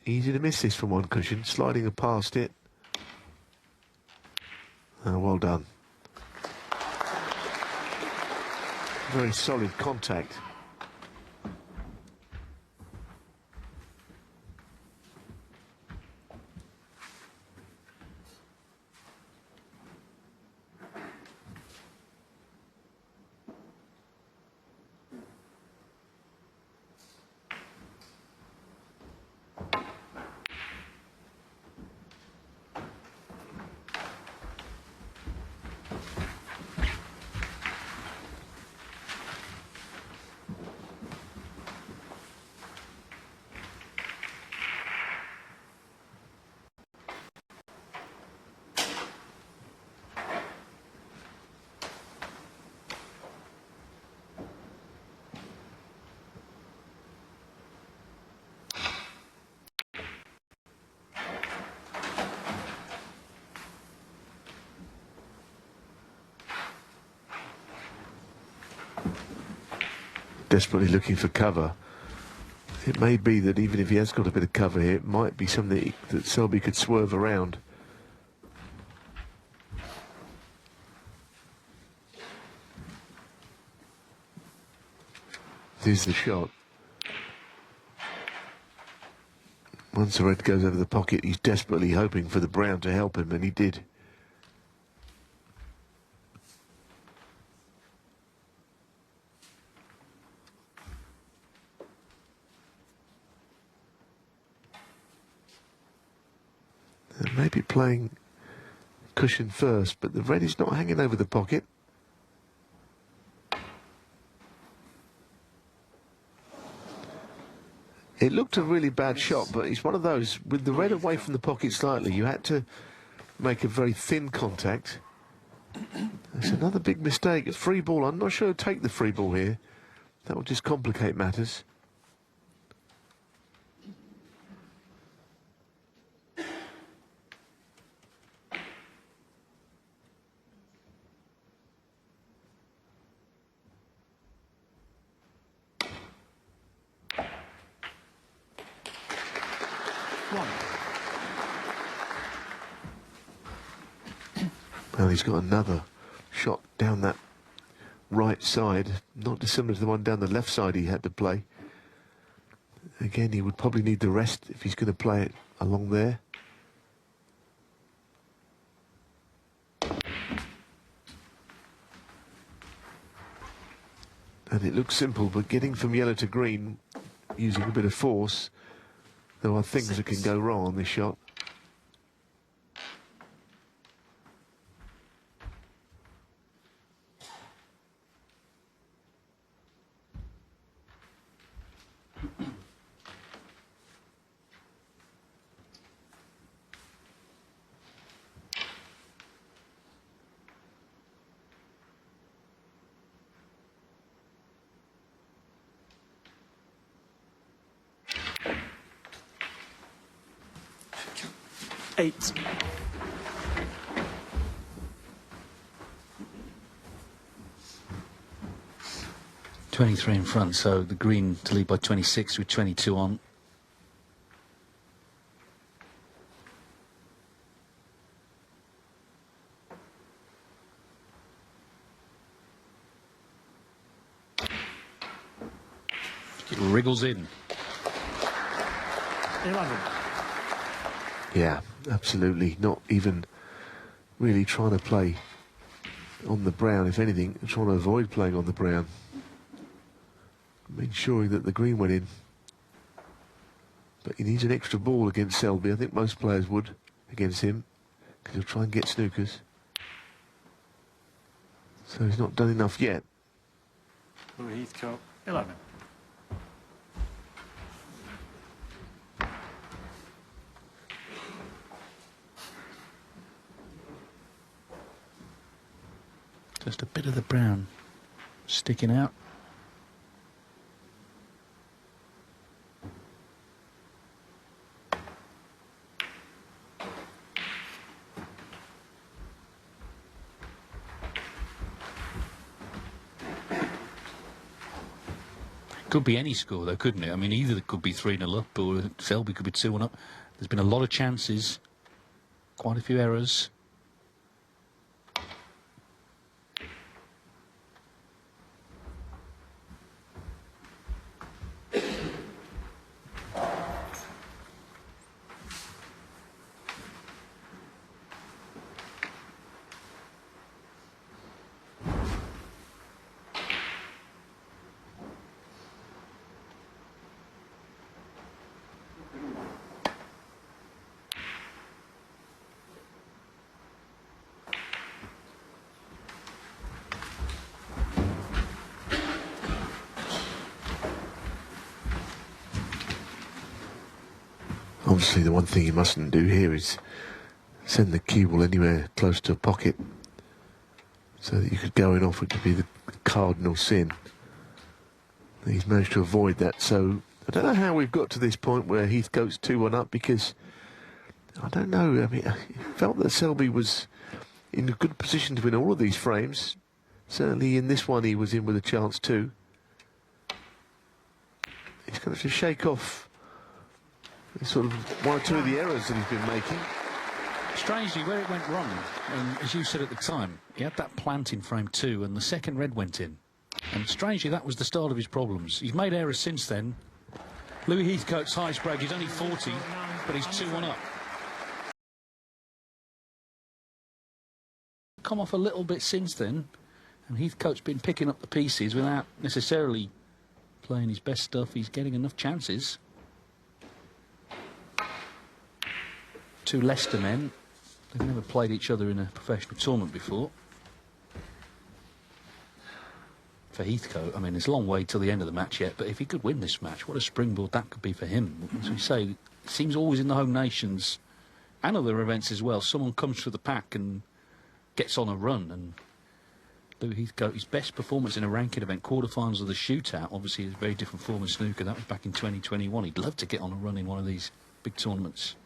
C: Easy to miss this from one cushion, sliding past it. Oh, well done. Very solid contact. Desperately looking for cover. It may be that even if he has got a bit of cover here, it might be something that Selby could swerve around. Here's the shot. Once the red goes over the pocket, he's desperately hoping for the brown to help him, and he did. And maybe playing cushion first, but the red is not hanging over the pocket. It looked a really bad shot, but it's one of those, with the red away from the pocket slightly, you had to make a very thin contact. That's another big mistake. It's free ball. I'm not sure he'll take the free ball here. That will just complicate matters. Well, he's got another shot down that right side, not dissimilar to the one down the left side he had to play. Again, he would probably need the rest if he's going to play it along there. And it looks simple, but getting from yellow to green using a bit of force, there are things that can go wrong on this shot.
B: Eight.
A: .23 in front, so the green to lead by 26 with 22 on. It wriggles in.
B: 11.
C: Yeah, absolutely. Not even really trying to play on the brown. If anything, trying to avoid playing on the brown. Ensuring that the green went in. But he needs an extra ball against Selby. I think most players would against him, because he'll try and get snookers. So he's not done enough yet.
B: Heathcote, 11.
A: Just a bit of the brown sticking out. Could be any score, though, couldn't it? I mean, either it could be 3-0 up or Selby could be 2-1 up. There's been a lot of chances, quite a few errors.
C: Obviously, the one thing you mustn't do here is send the cue ball anywhere close to a pocket so that you could go in off, which would be the cardinal sin. He's managed to avoid that, so I don't know how we've got to this point where Heathcote's 2-1 up, because I don't know. I mean, I felt that Selby was in a good position to win all of these frames. Certainly in this one he was in with a chance too. He's going to have to shake off sort of one or two of the errors that he's been making.
A: Strangely, where it went wrong, and as you said at the time, he had that plant in frame 2 and the second red went in. And strangely, that was the start of his problems. He's made errors since then. Louis Heathcote's highest break is only 40, but he's 2-1 up. Come off a little bit since then, and Heathcote's been picking up the pieces without necessarily playing his best stuff. He's getting enough chances. Two Leicester men. They've never played each other in a professional tournament before. For Heathcote, I mean, it's a long way till the end of the match yet, but if he could win this match, what a springboard that could be for him. As we say, it seems always in the home nations and other events as well, someone comes through the pack and gets on a run. And Louis Heathcote, his best performance in a ranking event, quarterfinals of the shootout, obviously is a very different form of snooker. That was back in 2021. He'd love to get on a run in one of these big tournaments.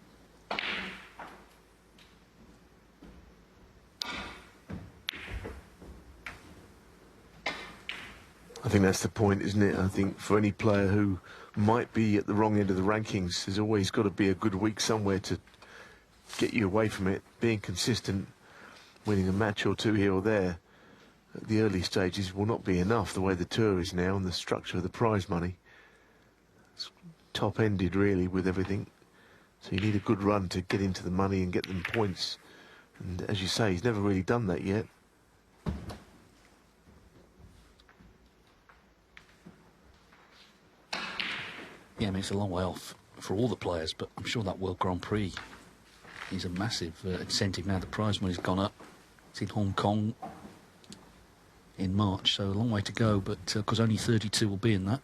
C: I think that's the point, isn't it? I think for any player who might be at the wrong end of the rankings, there's always got to be a good week somewhere to get you away from it. Being consistent, winning a match or two here or there at the early stages will not be enough, the way the tour is now and the structure of the prize money. It's top-ended, really, with everything. So you need a good run to get into the money and get them points. And as you say, he's never really done that yet.
A: Yeah, I mean, it's a long way off for all the players, but I'm sure that World Grand Prix is a massive incentive now. The prize money's gone up. It's in Hong Kong in March, so a long way to go, but because only 32 will be in that.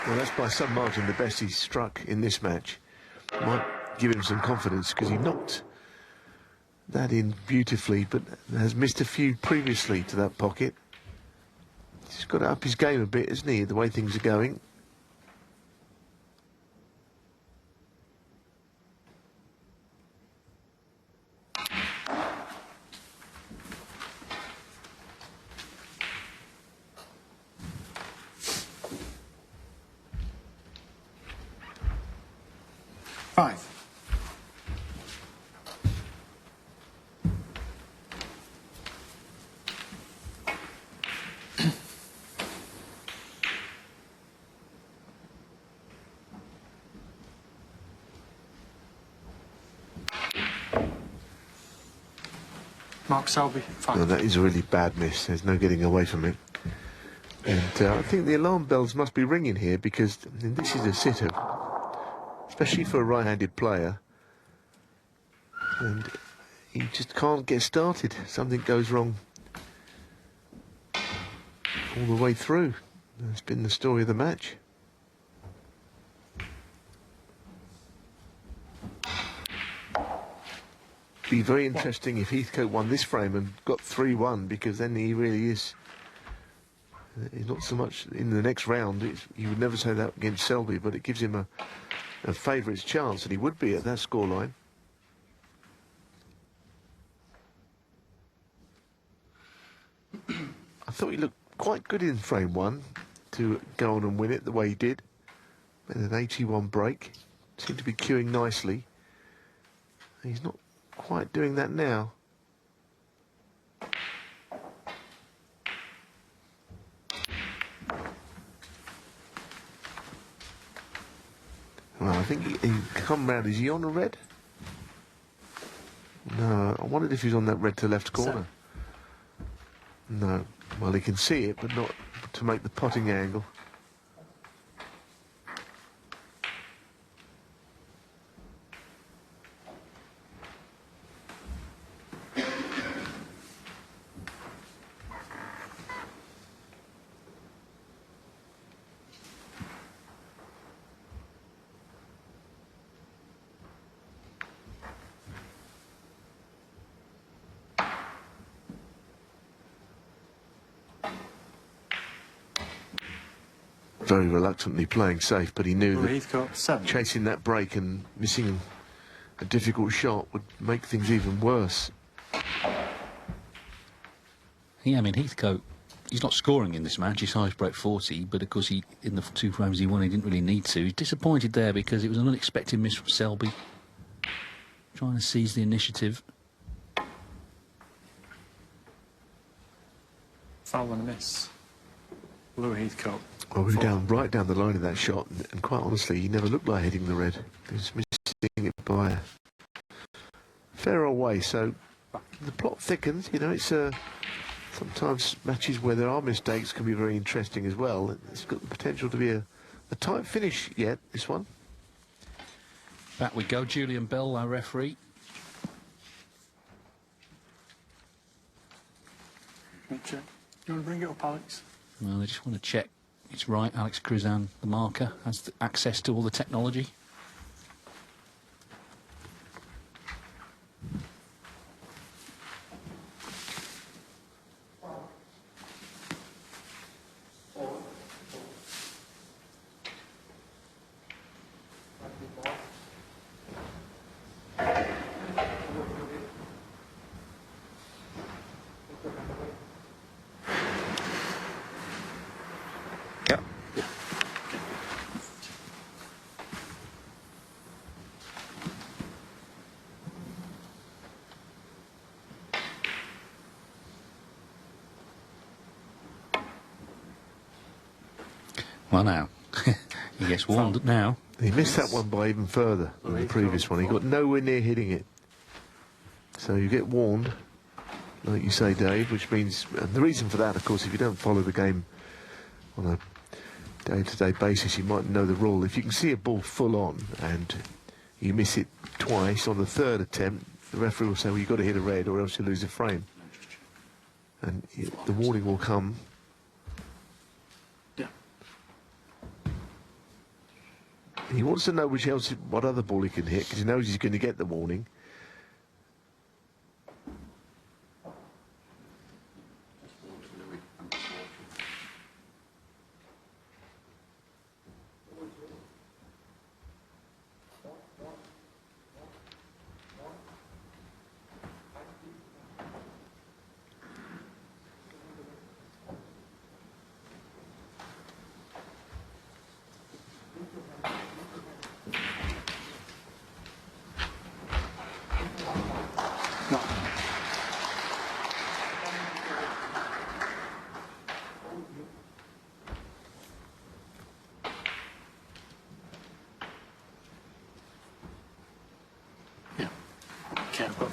A: Well, that's by some margin the best he's struck in this match. Might give him some confidence because he knocked that in beautifully, but has missed a few previously to that pocket. He's got to up his game a bit, isn't he, the way things are going?
B: 5. Mark Selby, 5.
C: No, that is a really bad miss. There's no getting away from it. And I think the alarm bells must be ringing here because this is a sitter, especially for a right-handed player. And he just can't get started. Something goes wrong all the way through. That's been the story of the match. Be very interesting if Heathcote won this frame and got 3-1, because then he really is. He's not so much in the next round. You would never say that against Selby, but it gives him a favourite's chance, and he would be at that scoreline. I thought he looked quite good in frame 1 to go on and win it the way he did. And an 81 break. Seemed to be queuing nicely. He's not quite doing that now. Well, I think he come round. Is he on a red? No, I wondered if he's on that red to left corner. No. Well, he can see it, but not to make the potting angle. Very reluctantly playing safe, but he knew that
B: Heathcote, 7.
C: chasing that break and missing a difficult shot would make things even worse.
A: Yeah, I mean, Heathcote, he's not scoring in this match. His highest break 40, but of course, in the 2 frames he won, he didn't really need to. He's disappointed there because it was an unexpected miss from Selby, trying to seize the initiative.
B: Foul and a miss. Blue Heathcote.
C: Well, we were right down the line of that shot, and quite honestly, he never looked like hitting the red. He was missing it by a fair old way. So the plot thickens. You know, it's sometimes matches where there are mistakes can be very interesting as well. It's got the potential to be a tight finish yet, this one.
A: Back we go. Julian Bell, our referee.
B: You want to bring it up, Alex?
A: Well, they just want to check it's right. Alex Cruzan, the marker, has access to all the technology. Well, now, he gets warned now.
C: He missed that one by even further than the previous one. He got nowhere near hitting it. So you get warned, like you say, Dave, which means... And the reason for that, of course, if you don't follow the game on a day-to-day basis, you might know the rule. If you can see a ball full on and you miss it twice on the 3rd attempt, the referee will say, well, you've got to hit a red or else you lose a frame. And the warning will come. He wants to know what other ball he can hit, because he knows he's going to get the warning.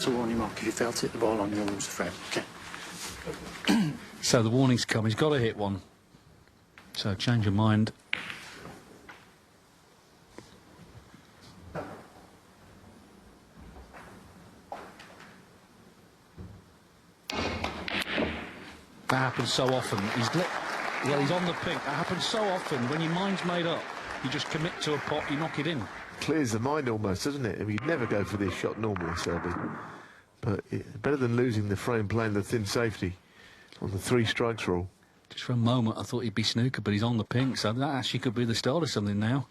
B: not a warning mark. If you fail to hit the ball on, you'll lose the frame. Okay.
A: So the warning's come. He's got to hit one. So change your mind. That happens so often. He's on the pink. That happens so often. When your mind's made up, you just commit to a pot, you knock it in.
C: Clears the mind almost, doesn't it? I mean, you'd never go for this shot normally, Selby. But better than losing the frame playing the thin safety on the 3 strikes rule.
A: Just for a moment, I thought he'd be snooker, but he's on the pink, so that actually could be the start of something now.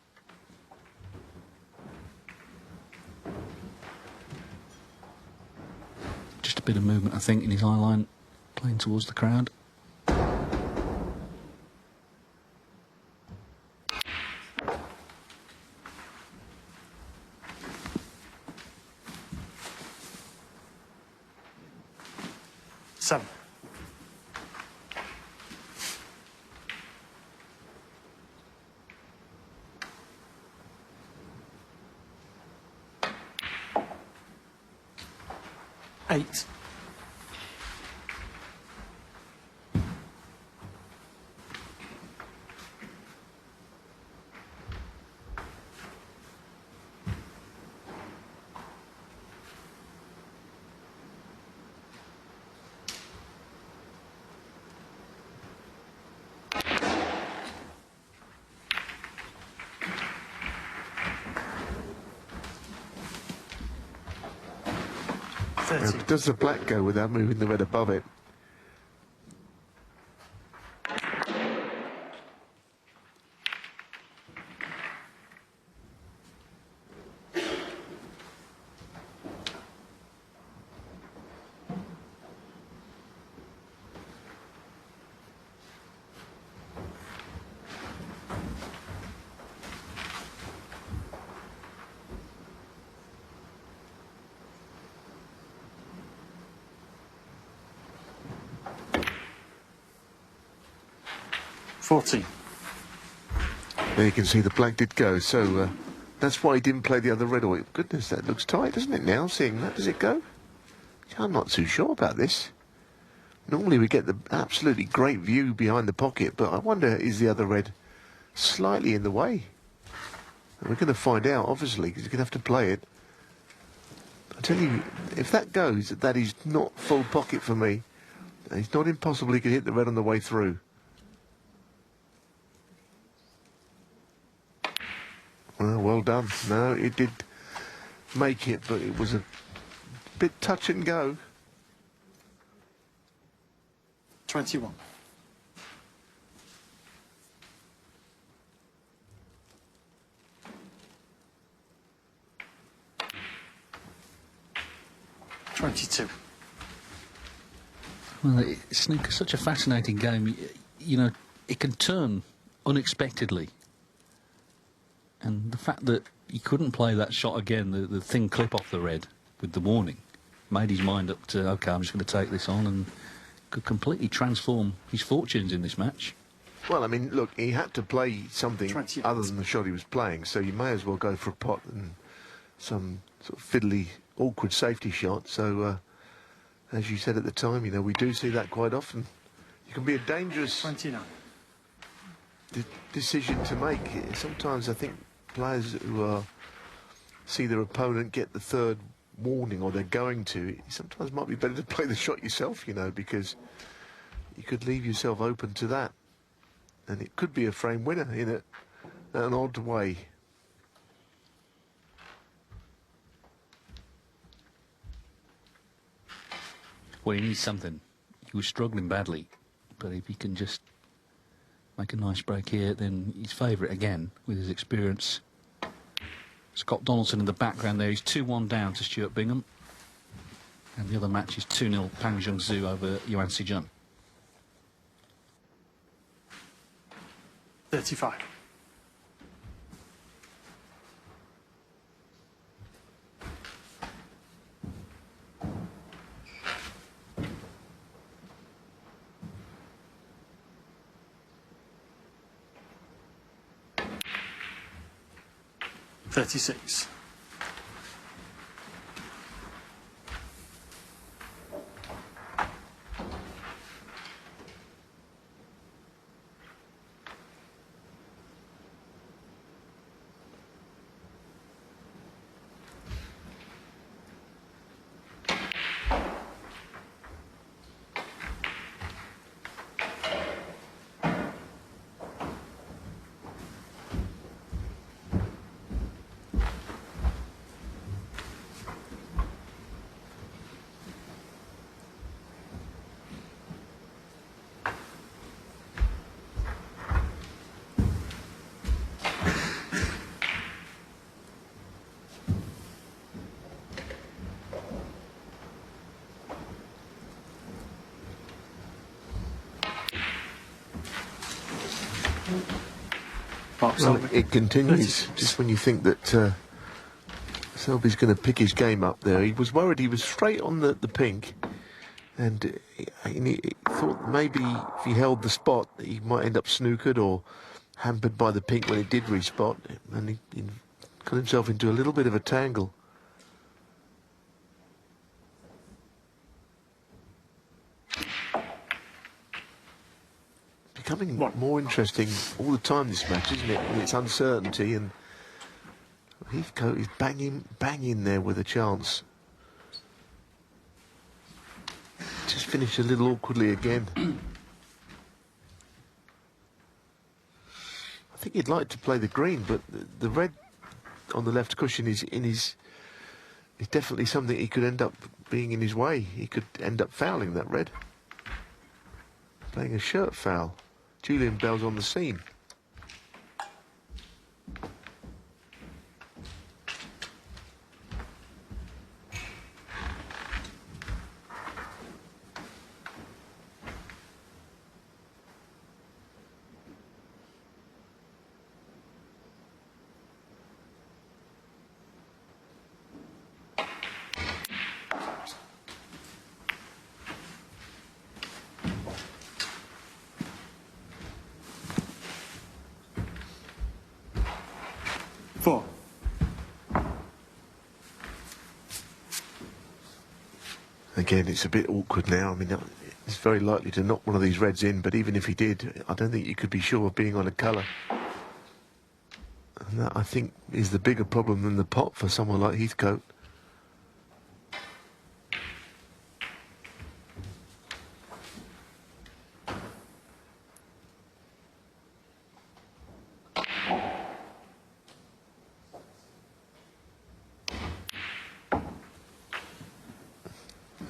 A: Just a bit of movement, I think, in his eye line, playing towards the crowd.
B: Seven. Eight.
C: Does the black go without moving the red above it? There you can see the black did go, so that's why he didn't play the other red. Oh, goodness, that looks tight, doesn't it now, seeing that? Does it go? I'm not too sure about this. Normally we get the absolutely great view behind the pocket, but I wonder, is the other red slightly in the way? And we're going to find out, obviously, because you're going to have to play it. I tell you, if that goes, that is not full pocket for me. It's not impossible he could hit the red on the way through. Well done. No, it did make it, but it was a bit touch and go.
B: 21.
A: Well, snooker's such a fascinating game. You know, it can turn unexpectedly. And the fact that he couldn't play that shot again, the thin clip off the red with the warning, made his mind up to, OK, I'm just going to take this on, and could completely transform his fortunes in this match.
C: Well, I mean, look, he had to play something other than the shot he was playing, so you may as well go for a pot and some sort of fiddly, awkward safety shot. So, as you said at the time, you know, we do see that quite often. You can be a dangerous
B: 29.
C: Decision to make. Sometimes I think players who see their opponent get the third warning, or they're going to, it sometimes might be better to play the shot yourself, you know, because you could leave yourself open to that, and it could be a frame winner in an odd way.
A: Well, he needs something. He was struggling badly, but if he can just make a nice break here, then he's favourite again with his experience. Scott Donaldson in the background there. He's 2-1 down to Stuart Bingham. And the other match is 2-0 Pang Jung-Zhu over Yuan Si-jun.
B: 35. Mark
C: Well,
B: Selby.
C: it continues.
B: 36.
C: Just when you think that Selby's going to pick his game up there, he was worried he was straight on the pink, and he thought maybe if he held the spot, he might end up snookered or hampered by the pink when it did respot, and he got himself into a little bit of a tangle. Becoming more interesting all the time, this match, isn't it? With its uncertainty, and Heathcote is banging there with a chance. Just finished a little awkwardly again. I think he'd like to play the green, but the red on the left cushion is definitely something he could end up being in his way. He could end up fouling that red. Playing a shirt foul. Julian Bell's on the scene.
B: Four.
C: Again, it's a bit awkward now. I mean, he's very likely to knock one of these reds in, but even if he did, I don't think you could be sure of being on a colour. And that, I think, is the bigger problem than the pot for someone like Heathcote.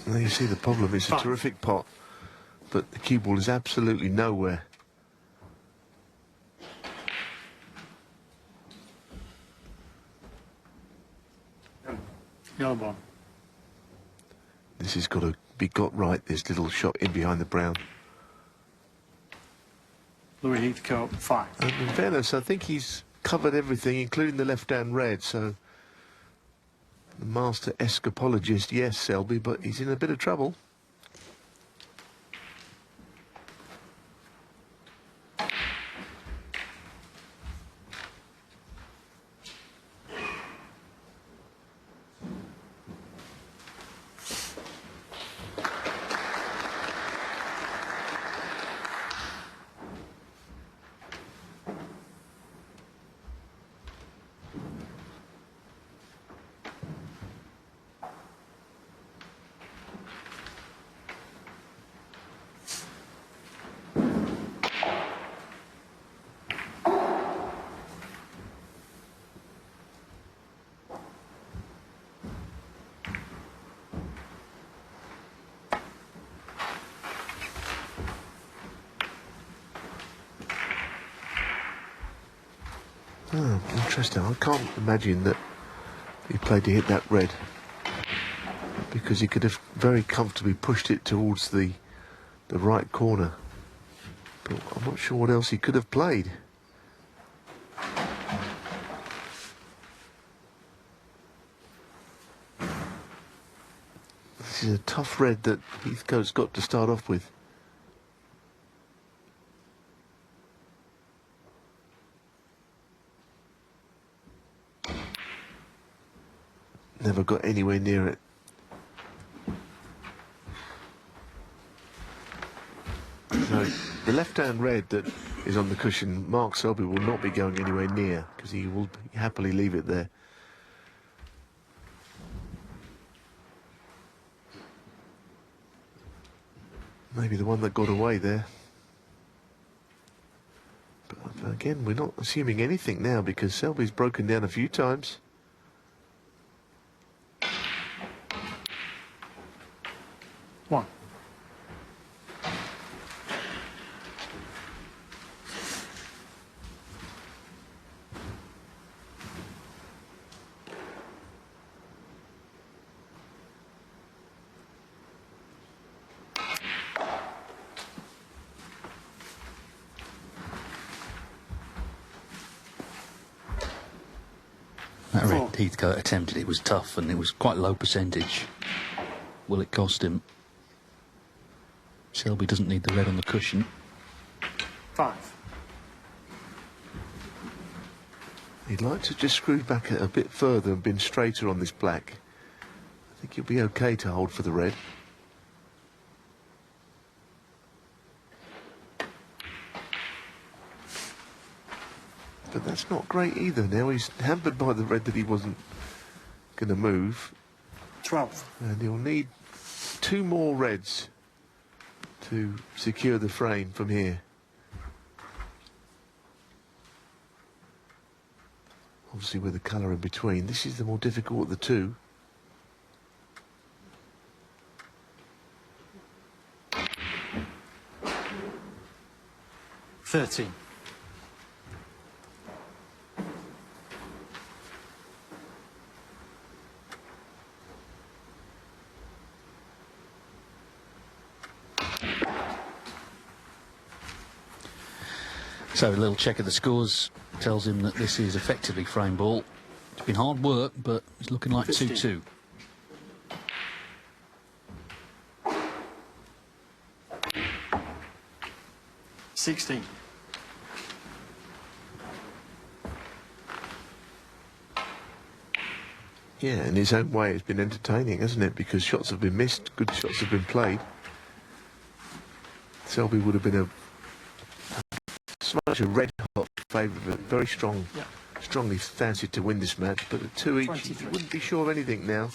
C: Now you see the problem. It's a terrific pot, but the cue ball is absolutely nowhere.
B: Yellow ball.
C: This has got to be got right, this little shot in behind the brown.
B: Louis Heathcote, 5.
C: And in fairness, I think he's covered everything, including the left-hand red, so... The master escapologist, yes, Selby, but he's in a bit of trouble. Oh, interesting. I can't imagine that he played to hit that red, because he could have very comfortably pushed it towards the right corner. But I'm not sure what else he could have played. This is a tough red that Heathcote's got to start off with. Never got anywhere near it. So the left-hand red that is on the cushion, Mark Selby will not be going anywhere near, because he will happily leave it there. Maybe the one that got away there. But again, we're not assuming anything now, because Selby's broken down a few times.
B: One.
A: That red
B: Four.
A: Heathcote attempted it was tough and it was quite low percentage. Will it cost him? Selby doesn't need the red on the cushion.
B: 5.
C: He'd like to just screw back a bit further and been straighter on this black. I think he'll be okay to hold for the red. But that's not great either. Now he's hampered by the red that he wasn't going to move.
B: 12.
C: And he'll need 2 more reds to secure the frame from here. Obviously with the colour in between. This is the more difficult of the two.
B: $13.
A: So a little check of the scores tells him that this is effectively frame ball. It's been hard work, but it's looking like 2-2.
B: 16.
C: Yeah, in his own way it's been entertaining, hasn't it? Because shots have been missed, good shots have been played. Selby would have been much a red-hot favourite, very strong, strongly fancied to win this match, but at 2 each,
B: 23.
C: you wouldn't be sure of anything now.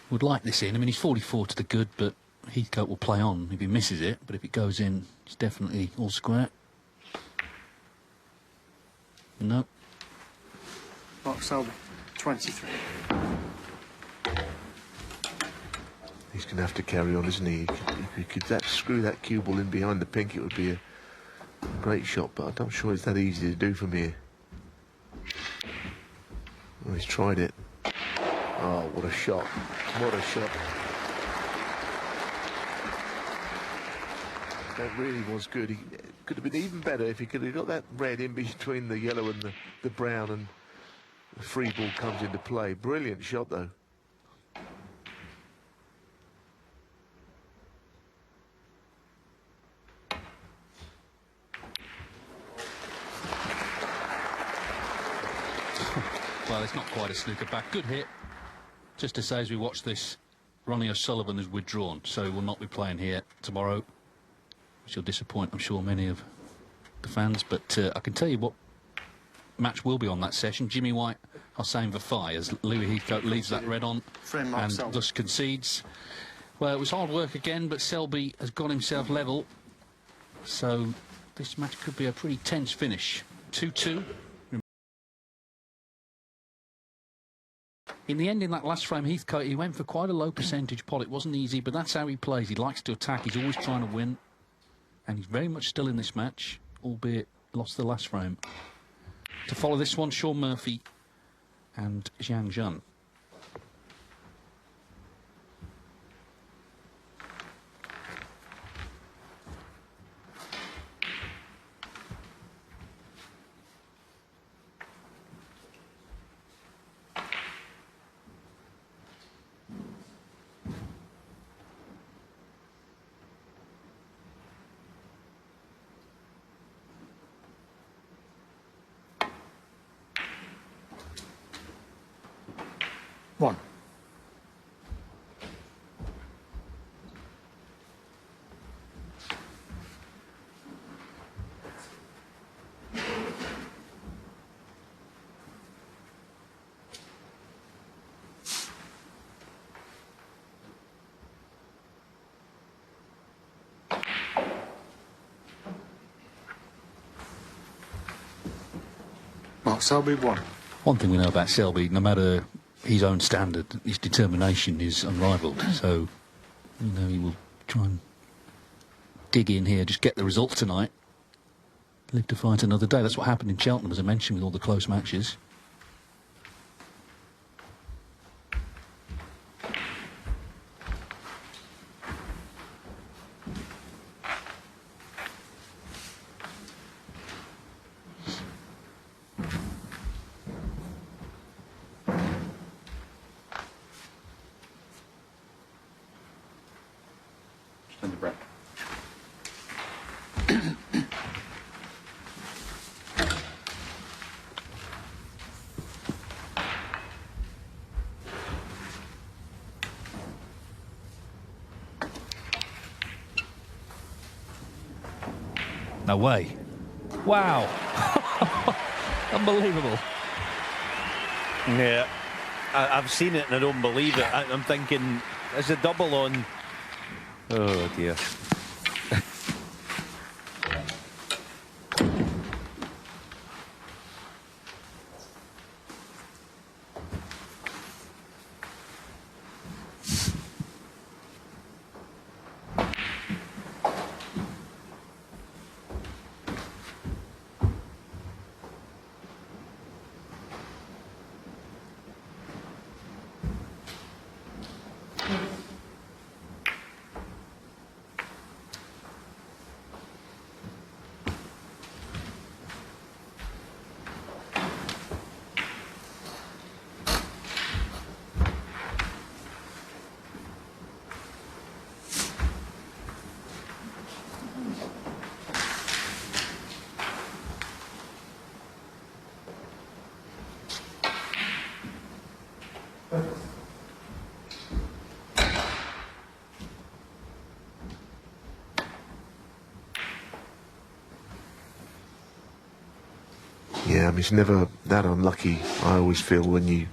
A: Would like this in. I mean, he's 44 to the good, but Heathcote will play on if he misses it. But if it goes in, it's definitely all square. No.
B: Mark Selby. 23.
C: He's going to have to carry on, isn't he? If he could screw that cue ball in behind the pink, it would be a great shot, but I'm sure it's that easy to do from here. Oh, he's tried it. Oh, what a shot. What a shot. That really was good. He could have been even better if he could have got that red in between the yellow and the brown, and the free ball comes into play. Brilliant shot, though.
A: Well, it's not quite a snooker back. Good hit. Just to say, as we watch this, Ronnie O'Sullivan has withdrawn, so he will not be playing here tomorrow, which will disappoint, I'm sure, many of the fans. But I can tell you what match will be on that session. Jimmy White, Hossein Vafai, as Louis Heathcote leaves that red on
B: Friend Mark
A: and
B: Selby.
A: thus concedes. Well, it was hard work again, but Selby has got himself level. So this match could be a pretty tense finish. 2-2. In the end, in that last frame, Heathcote, he went for quite a low percentage pot. It wasn't easy, but that's how he plays. He likes to attack. He's always trying to win. And he's very much still in this match, albeit lost the last frame. To follow this one, Sean Murphy and Zhang Zhun.
B: One. Mark Selby, 1.
A: One thing we know about Selby, no matter his own standard, his determination is unrivalled. So, you know, he will try and dig in here, just get the result tonight, live to fight another day. That's what happened in Cheltenham, as I mentioned, with all the close matches. No way. Wow. Unbelievable.
D: Yeah, I've seen it and I don't believe it. I'm thinking, is a double on? Oh dear.
C: Yeah, I mean, it's never that unlucky, I always feel, when you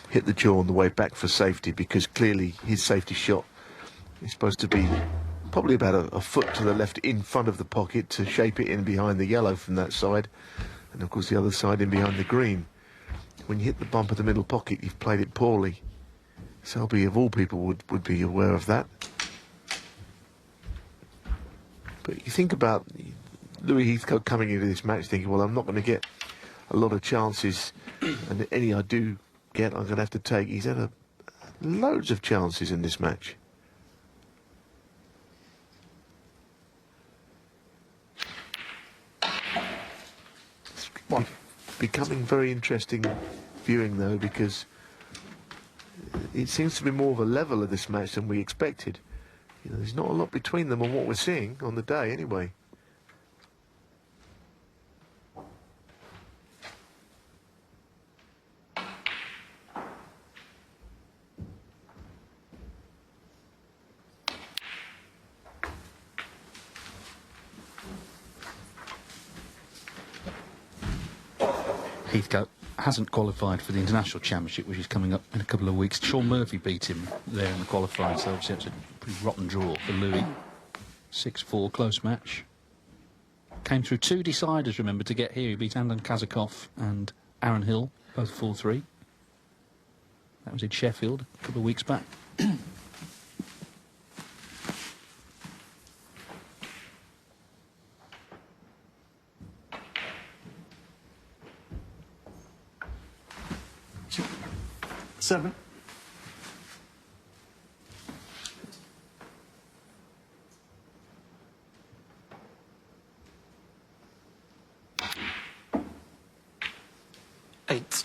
C: hit the jaw on the way back for safety, because clearly his safety shot is supposed to be probably about a foot to the left in front of the pocket to shape it in behind the yellow from that side, and of course the other side in behind the green. When you hit the bump of the middle pocket, you've played it poorly. Selby, of all people, would be aware of that. But you think about Louis Heathcote coming into this match thinking, well, I'm not going to get a lot of chances, and any I do get, I'm going to have to take. He's had loads of chances in this match.
B: One.
C: Becoming very interesting viewing, though, because it seems to be more of a level of this match than we expected. You know, there's not a lot between them on what we're seeing on the day, anyway.
A: Heathcote hasn't qualified for the International Championship, which is coming up in a couple of weeks. Sean Murphy beat him there in the qualifying, so it's a pretty rotten draw for Louis. 6-4, close match. Came through two deciders, remember, to get here. He beat Anton Kazakov and Aaron Hill, both 4-3. That was in Sheffield a couple of weeks back.
B: Seven. Eight.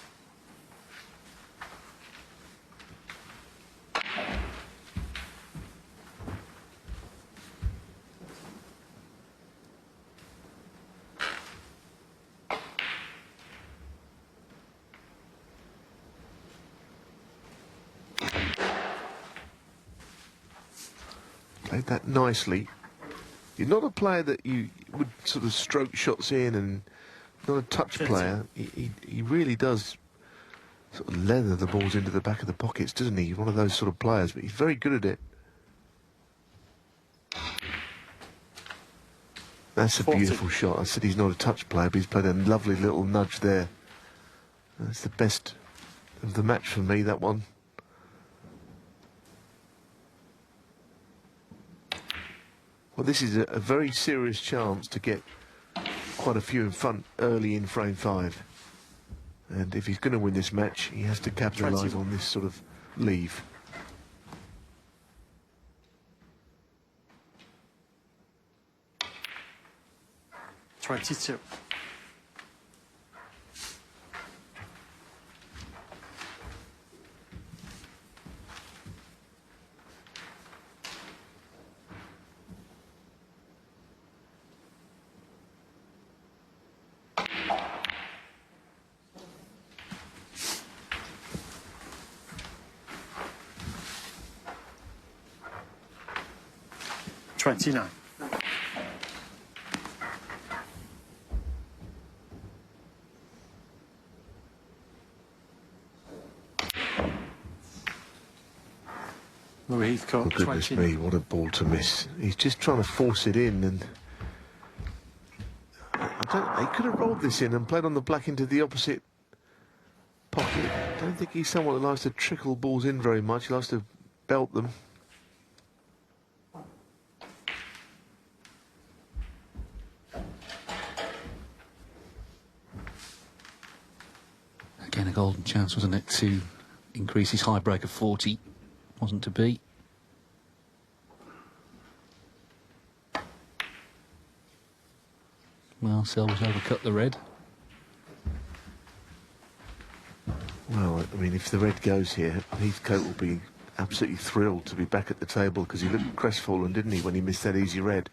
C: Played that nicely. You're not a player that you would sort of stroke shots in, and not a touch player. He really does sort of leather the balls into the back of the pockets, doesn't he? He's one of those sort of players, but he's very good at it. That's a
B: 40.
C: beautiful shot. I said he's not a touch player, but he's played a lovely little nudge there. That's the best of the match for me, that one. Well, this is a very serious chance to get quite a few in front early in frame 5. And if he's going to win this match, he has to capitalise on this sort of leave.
B: 22. $29. Over
C: Oh,
B: Heathcote,
C: goodness
B: 20.
C: me, what a ball to miss. He's just trying to force it in, and he could have rolled this in and played on the black into the opposite pocket. I don't think he's someone that likes to trickle balls in very much. He likes to belt them.
A: Again, a golden chance, wasn't it, to increase his high break of 40. Wasn't to be. Well, Selby's overcut the red.
C: Well, I mean, if the red goes here, Heathcote will be absolutely thrilled to be back at the table, because he looked crestfallen, didn't he, when he missed that easy red.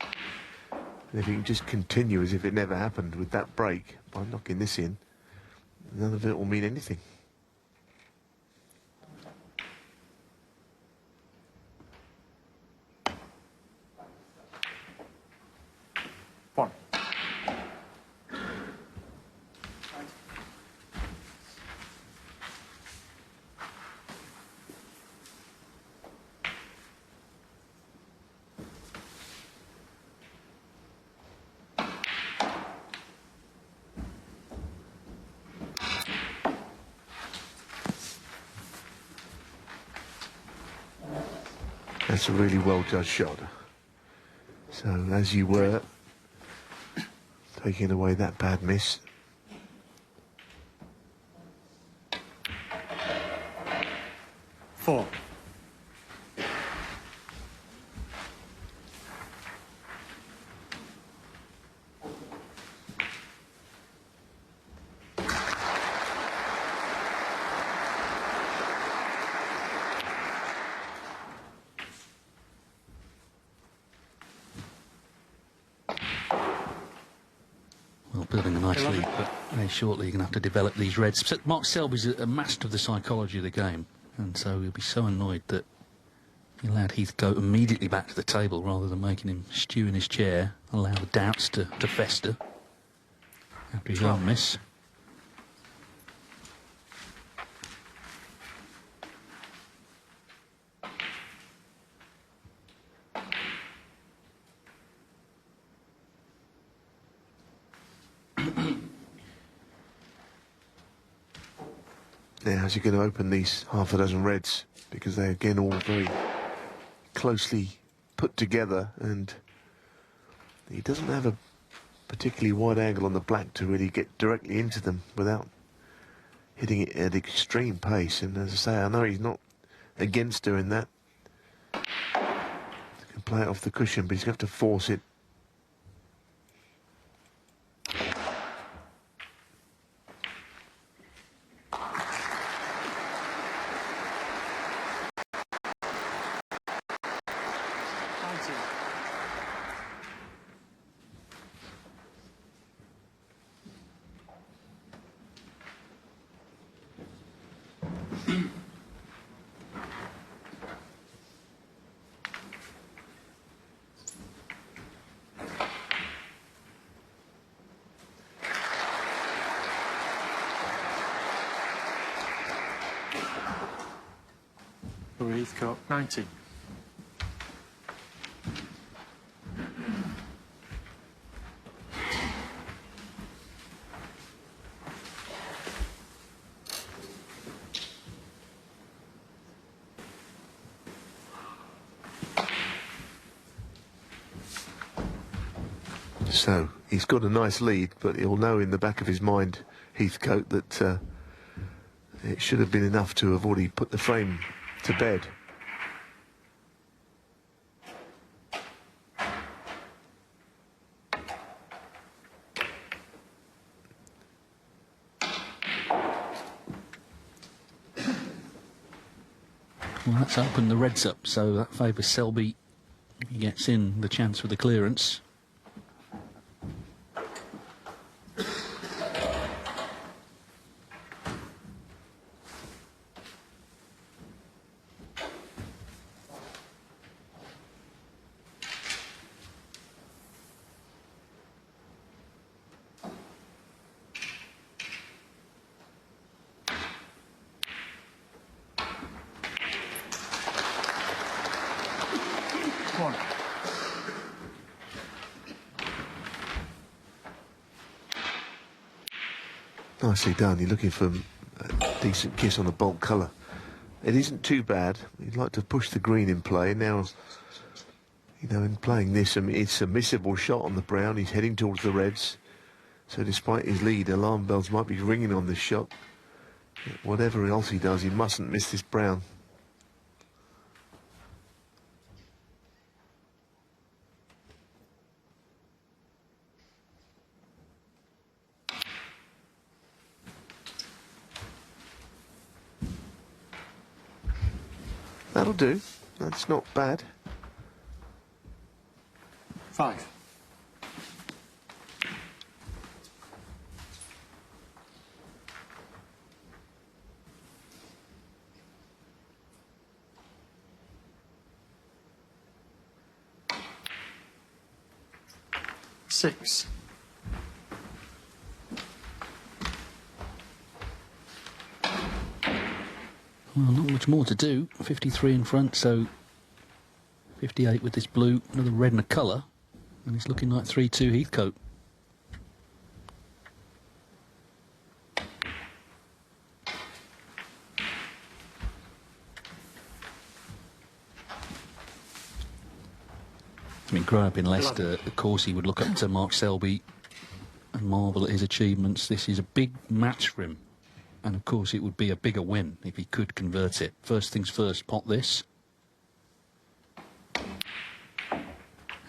C: And if he can just continue as if it never happened with that break by knocking this in, none of it will mean anything.
B: One.
C: That's a really well judged shot. So, as you were, taking away that bad miss.
B: Four.
A: Well, building a nice lead, but very shortly you're going to have to develop these reds. So Mark Selby's a master of the psychology of the game, and so he'll be so annoyed that he allowed Heathcote immediately back to the table rather than making him stew in his chair, allow the doubts to fester after his own miss.
C: Now, how's he going to open these half a dozen reds? Because they're, again, all very closely put together, and he doesn't have a particularly wide angle on the black to really get directly into them without hitting it at extreme pace. And as I say, I know he's not against doing that. He can play it off the cushion, but he's going to have to force it.
B: Over Heathcote, 90.
C: So he's got a nice lead, but he'll know in the back of his mind, Heathcote, that it should have been enough to have already put the frame to bed.
A: Well, that's opened the reds up, so that favours Selby. He gets in the chance for the clearance.
C: Nicely done. You're looking for a decent kiss on the bulk colour. It isn't too bad. He'd like to push the green in play. Now, you know, in playing this, it's a missable shot on the brown. He's heading towards the reds. So despite his lead, alarm bells might be ringing on this shot. Whatever else he does, he mustn't miss this brown. That'll do. That's not bad.
B: 5. Six.
A: Well, not much more to do. 53 in front, so 58 with this blue, another red and a colour, and it's looking like 3-2 Heathcote. I mean, growing up in Leicester, of course he would look up to Mark Selby and marvel at his achievements. This is a big match for him. And of course it would be a bigger win if he could convert it. First things first, pot this.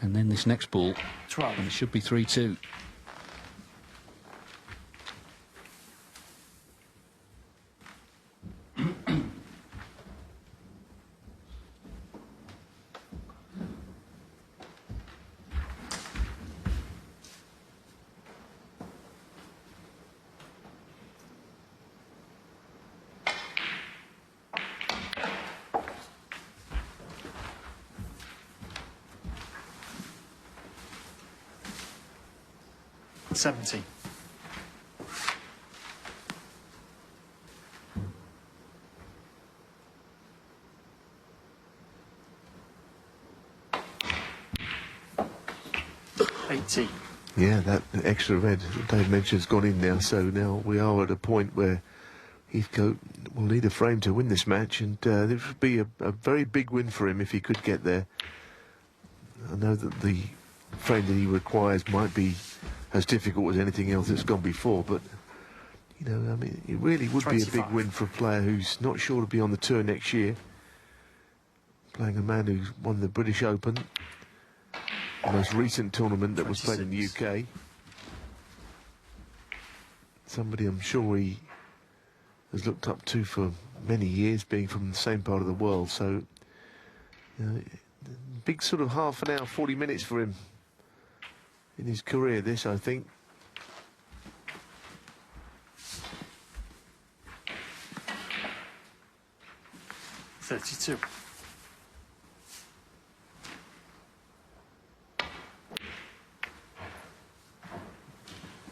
A: And then this next ball.
B: 12.
A: And it should be 3-2.
B: Seventeen.
C: Yeah, that extra red that Dave mentioned has gone in now, so now we are at a point where Heathcote will need a frame to win this match, and this would be a very big win for him if he could get there. I know that the frame that he requires might be as difficult as anything else that's gone before, but, you know, I mean, it really would
B: 25.
C: be a big win for a player who's not sure to be on the tour next year, playing a man who's won the British Open, the most recent tournament that was played in the UK. Somebody I'm sure he has looked up to for many years, being from the same part of the world. So, you know, big sort of half an hour, 40 minutes for him in his career, this, I think.
B: $32.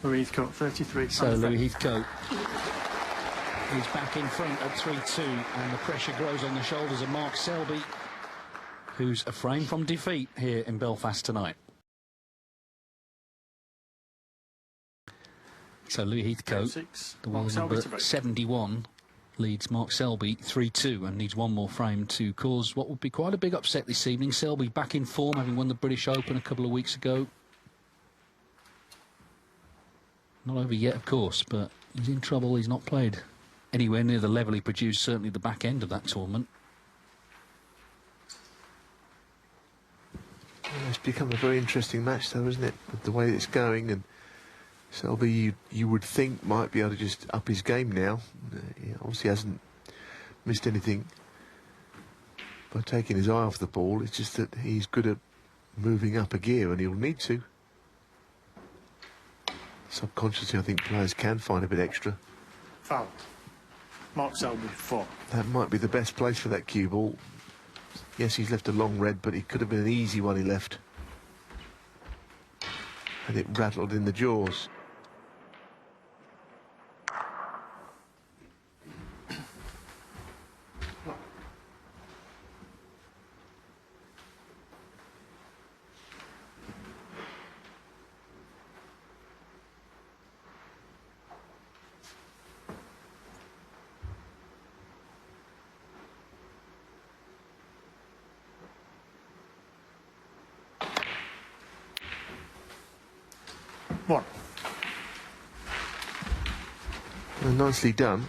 B: Louis Heathcote, 33.
A: So Louis Heathcote is back in front at 3-2, and the pressure grows on the shoulders of Mark Selby, who's a frame from defeat here in Belfast tonight. So Louis Heathcote,
B: 6.
A: the world number 71, leads Mark Selby 3-2 and needs one more frame to cause what would be quite a big upset this evening. Selby back in form, having won the British Open a couple of weeks ago. Not over yet, of course, but he's in trouble. He's not played anywhere near the level he produced, certainly the back end of that tournament.
C: Well, it's become a very interesting match, though, isn't it? With the way it's going, and Selby, you would think, might be able to just up his game now. He obviously hasn't missed anything by taking his eye off the ball. It's just that he's good at moving up a gear, and he'll need to. Subconsciously, I think players can find a bit extra.
B: Foul. Mark Selby, 4.
C: That might be the best place for that cue ball. Yes, he's left a long red, but it could have been an easy one he left. And it rattled in the jaws. nicely done.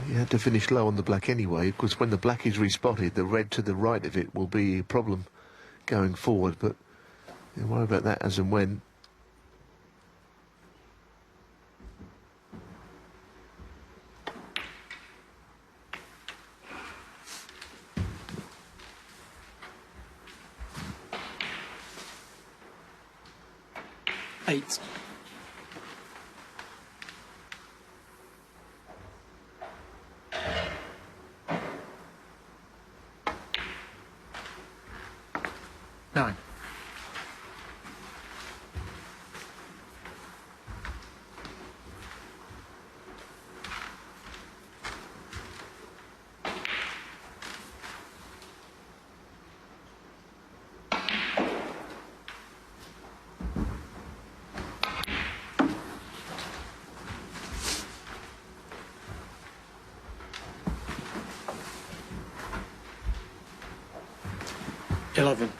C: You had to finish low on the black anyway, because when the black is respotted, the red to the right of it will be a problem going forward, but don't worry about that as and when.
B: Eight. Nine. Eleven.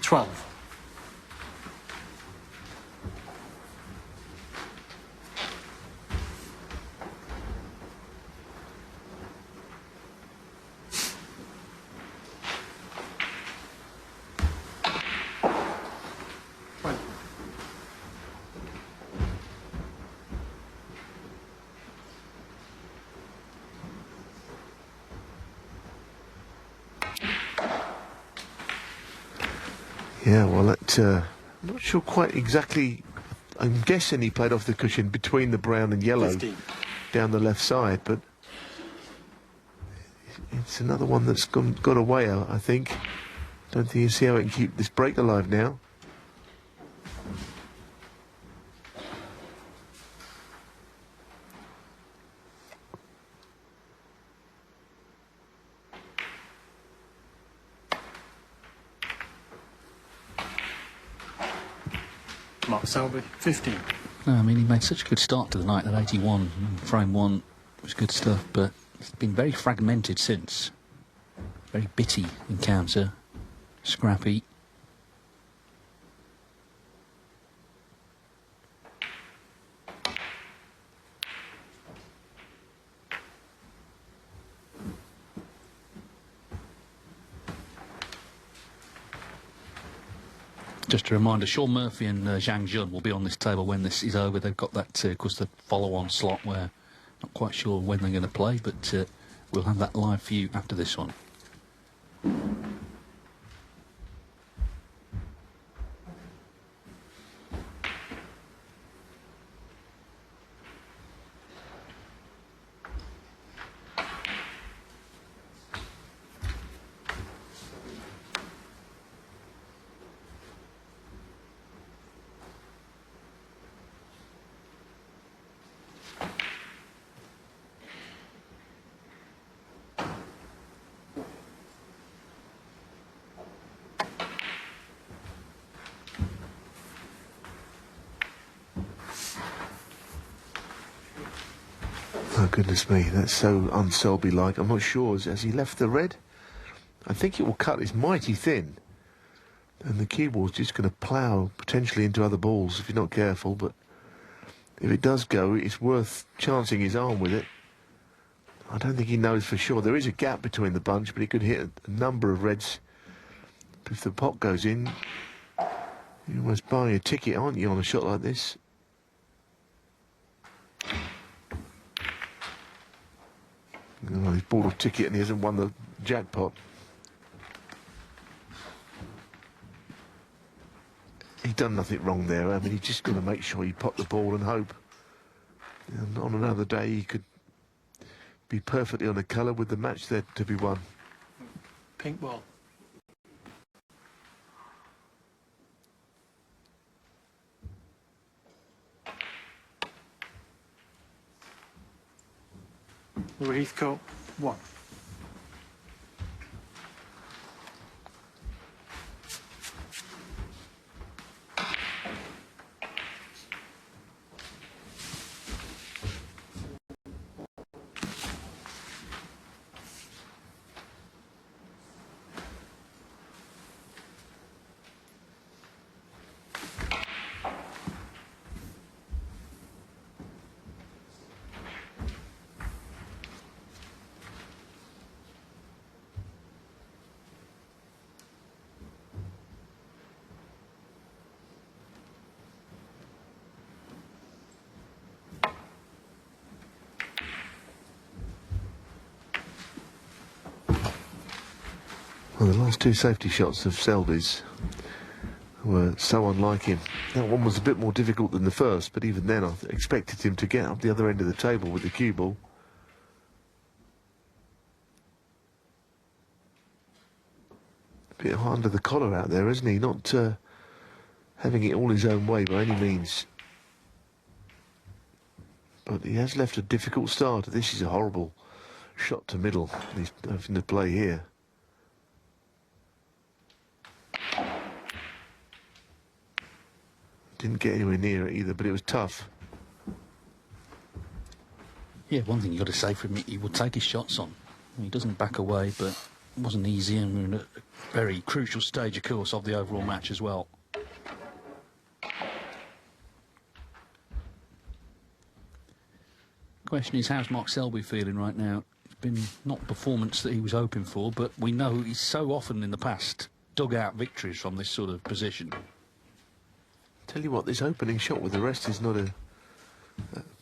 B: Twelve.
C: Yeah, well, I'm not sure quite exactly. I'm guessing he played off the cushion between the brown and yellow
B: 15.
C: down the left side, but it's another one that's got away, I think. Don't think you see how it can keep this break alive now.
B: Mark Selby. 15.
A: No, I mean, he made such a good start to the night, that 81. Frame one was good stuff, but it's been very fragmented since. Very bitty encounter. Scrappy. Just a reminder, Sean Murphy and Zhang Jun will be on this table when this is over. They've got that, of course, the follow-on slot where not quite sure when they're going to play, but we'll have that live for you after this one.
C: Oh, goodness me, that's so un-Selby-like. I'm not sure. Has he left the red? I think it will cut. It's mighty thin. And the cue ball's just going to plough potentially into other balls if you're not careful. But if it does go, it's worth chancing his arm with it. I don't think he knows for sure. There is a gap between the bunch, but he could hit a number of reds. If the pot goes in, you're almost buying a ticket, aren't you, on a shot like this? Oh, he's bought a ticket and he hasn't won the jackpot. He's done nothing wrong there. I mean, he's just got to make sure he pot the ball and hope. And on another day, he could be perfectly on a colour with the match there to be won.
B: Pink ball. over Heathcote, 1.
C: Well, the last 2 safety shots of Selby's were so unlike him. That one was a bit more difficult than the first, but even then I expected him to get up the other end of the table with the cue ball. A bit under the collar out there, isn't he? Not having it all his own way by any means. But he has left a difficult start. This is a horrible shot to middle he's having to play here. Didn't get anywhere near it either, but it was tough.
A: Yeah, one thing you've got to say for him, he will take his shots on. He doesn't back away, but it wasn't easy, and we're in a very crucial stage, of course, of the overall match as well. Question is, how's Mark Selby feeling right now? It's been not the performance that he was hoping for, but we know he's so often in the past dug out victories from this sort of position.
C: Tell you what, this opening shot with the rest is not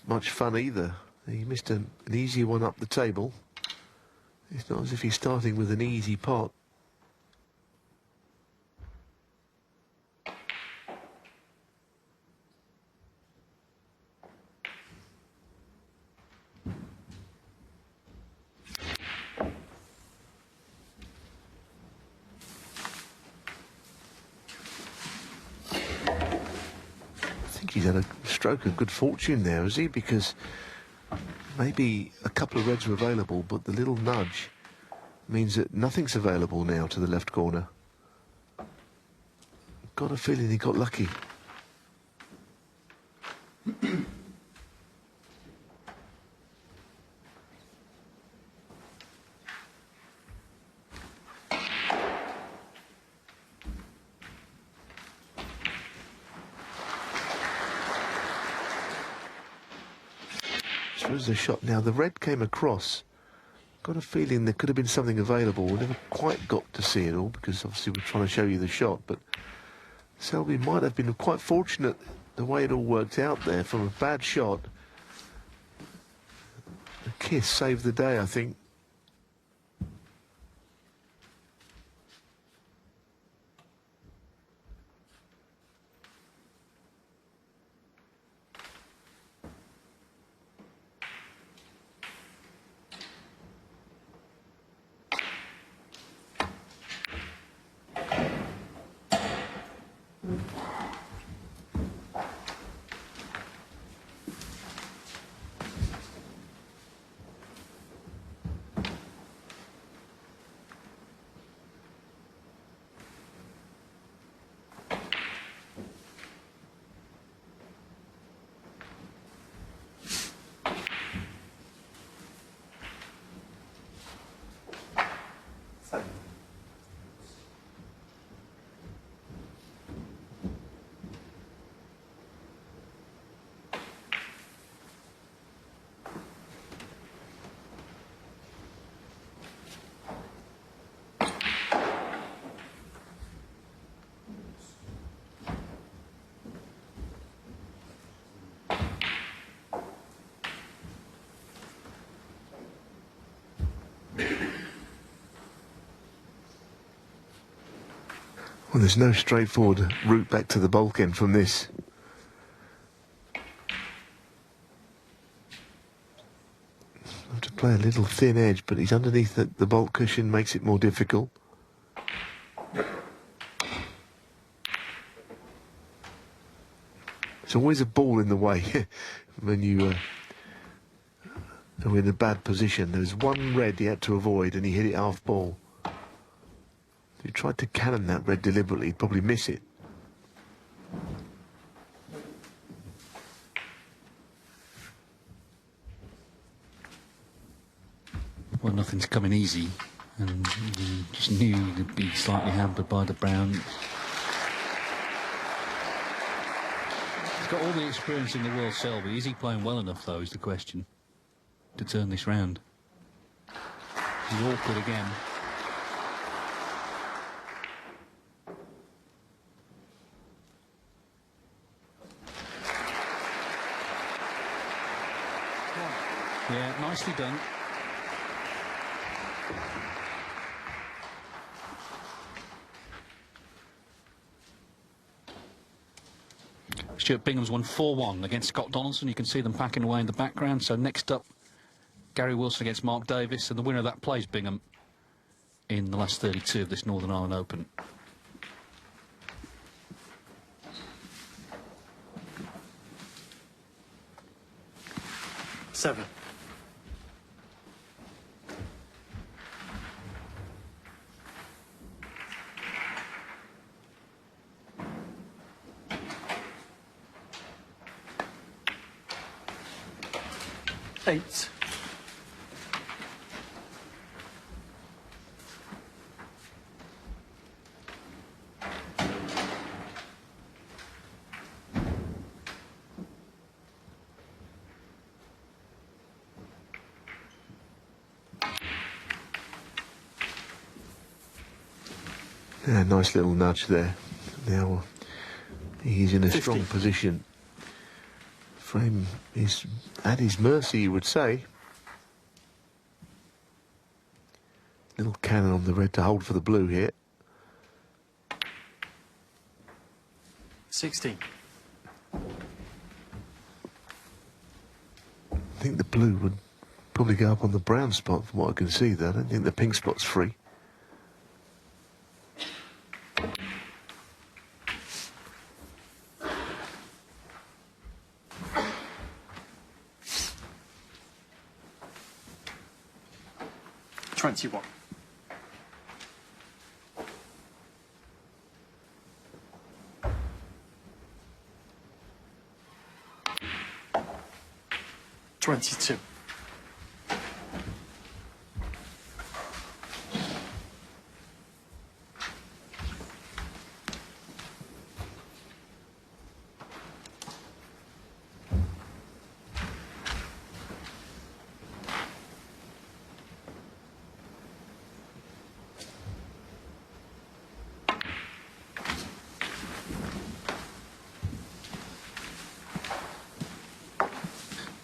C: much fun either. He missed an easy one up the table. It's not as if he's starting with an easy pot. He's had a stroke of good fortune there, has he? Because maybe a couple of reds were available, but the little nudge means that nothing's available now to the left corner. Got a feeling he got lucky. Was the shot now? The red came across. Got a feeling there could have been something available. We never quite got to see it all because obviously we're trying to show you the shot. But Selby might have been quite fortunate the way it all worked out there. From a bad shot, a kiss saved the day, I think. Well, there's no straightforward route back to the bulk end from this. Have to play a little thin edge, but he's underneath the bulk cushion, makes it more difficult. There's always a ball in the way when you who were in a bad position. There was one red he had to avoid, and he hit it half ball. If he tried to cannon that red deliberately, he'd probably miss it.
A: Well, nothing's coming easy, and you just knew you'd be slightly hampered by the brown. He's got all the experience in the world, Selby. Is he playing well enough, though, is the question, to turn this round? He's awkward again. Yeah, nicely done. Stuart Bingham's won 4-1 against Scott Donaldson. You can see them packing away in the background. So next up, Gary Wilson against Mark Davis, and the winner of that plays Bingham in the last 32 of this Northern Ireland Open.
B: Seven. Eight.
C: Yeah, nice little nudge there. Now he's in a
B: 50.
C: strong position. Frame is at his mercy, you would say. Little cannon on the red to hold for the blue here.
B: 16.
C: I think the blue would probably go up on the brown spot from what I can see there. I don't think the pink spot's free.
B: Twenty-one. Twenty-two.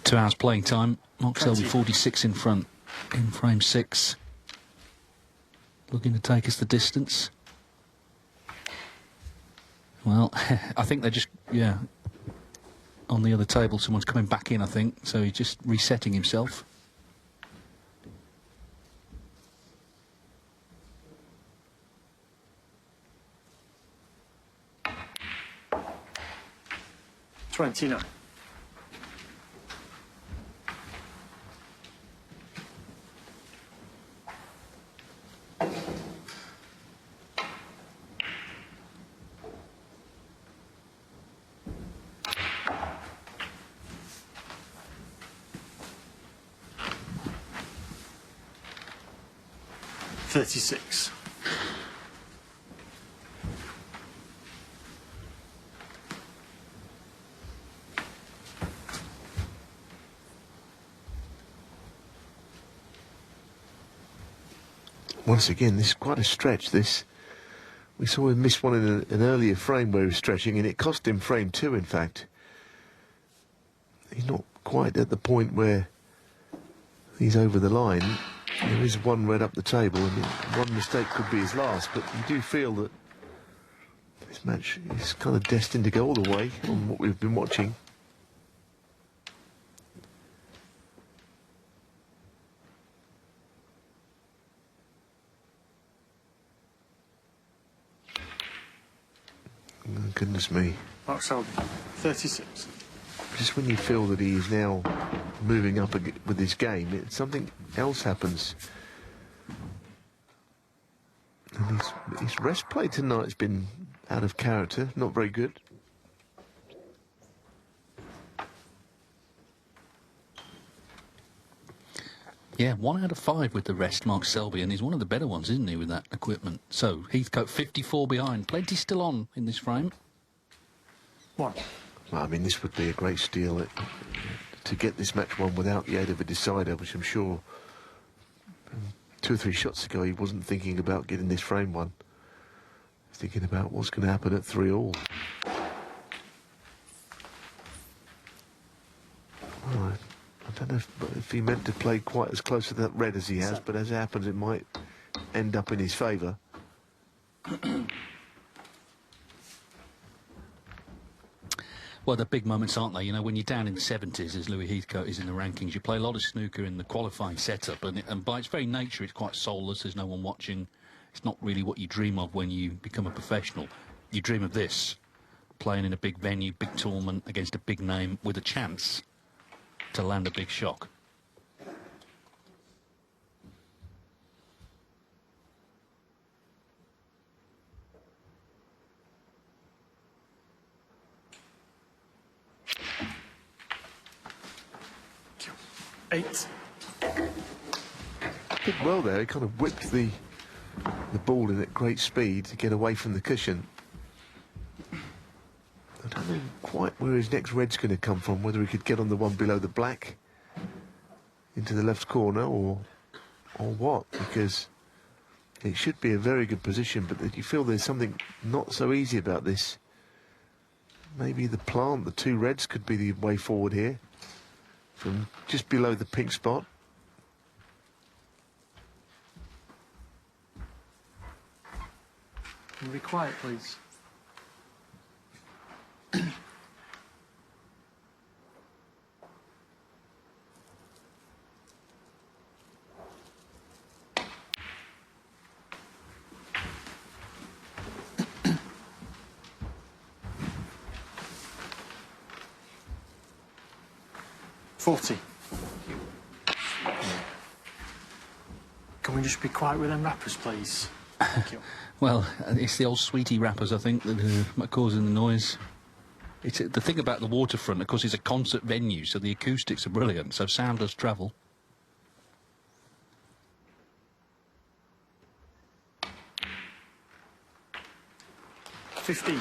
A: 2 hours playing time. Mark Selby
B: 20.
A: 46 in front in frame 6. Looking to take us the distance. Well, I think they're just, yeah, on the other table. Someone's coming back in, I think. So he's just resetting himself.29.
B: 36.
C: Once again, this is quite a stretch, this. We saw him miss one in an earlier frame where he was stretching, and it cost him frame 2, in fact. He's not quite at the point where he's over the line. There is one red up the table, and one mistake could be his last, but you do feel that this match is kind of destined to go all the way on what we've been watching. Oh, goodness me.
B: Mark Selby, 36.
C: Just when you feel that he is now moving up with his game, something else happens. And his rest play tonight's been out of character, not very good.
A: Yeah, 1 out of 5 with the rest, Mark Selby, and he's one of the better ones, isn't he, with that equipment? So, Heathcote 54 behind. Plenty still on in this frame.
B: 1.
C: Well, I mean, this would be a great steal to get this match won without the aid of a decider, which I'm sure 2 or 3 shots ago he wasn't thinking about getting this frame won. He's thinking about what's going to happen at 3-all. Well, I don't know if he meant to play quite as close to that red as he has, but as it happens, it might end up in his favour.
A: Well, they're big moments, aren't they? You know, when you're down in the 70s, as Louis Heathcote is in the rankings, you play a lot of snooker in the qualifying setup, and by its very nature, it's quite soulless. There's no one watching. It's not really what you dream of when you become a professional. You dream of this, playing in a big venue, big tournament, against a big name, with a chance to land a big shock.
B: Eight.
C: Did well there. He kind of whipped the ball in at great speed to get away from the cushion. I don't know quite where his next red's going to come from, whether he could get on the one below the black into the left corner or what, because it should be a very good position, but you feel there's something not so easy about this. Maybe the 2 reds could be the way forward here, from just below the pink spot.
B: Can you be quiet, please? $40. Can we just be quiet with them rappers, please? Thank you.
A: Well, it's the old sweetie rappers, I think, that are causing the noise. It's the thing about the waterfront, of course, it's a concert venue, so the acoustics are brilliant, so sound does travel.
B: $15.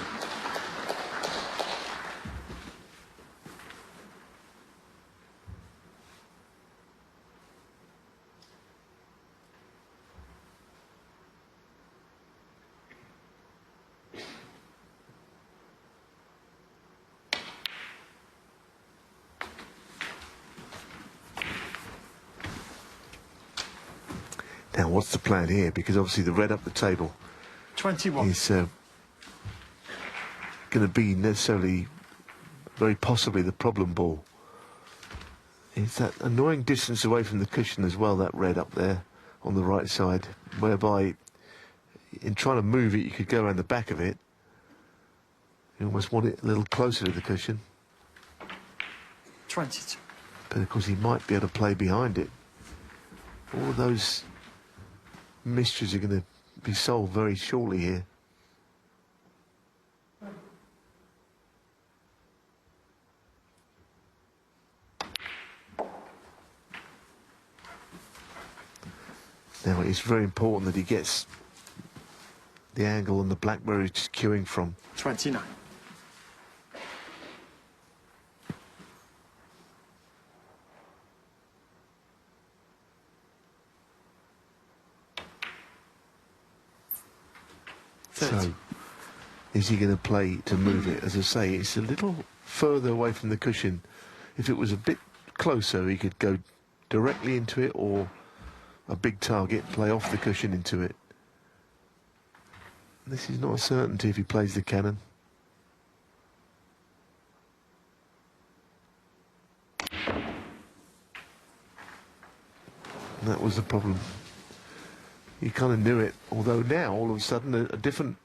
C: Now, what's the plan here? Because obviously the red up the table
B: 21.
C: is going to be necessarily, very possibly, the problem ball. It's that annoying distance away from the cushion as well, that red up there on the right side, whereby in trying to move it, you could go around the back of it. You almost want it a little closer to the cushion.
B: 22.
C: But of course he might be able to play behind it. All of those mysteries are going to be solved very shortly here. Now it's very important that he gets the angle on the black where it's queuing from.
B: 29.
C: So, is he going to play to move it? As I say, it's a little further away from the cushion. If it was a bit closer, he could go directly into it, or a big target, play off the cushion into it. This is not a certainty if he plays the cannon. And that was the problem. He kind of knew it, although now, all of a sudden, a different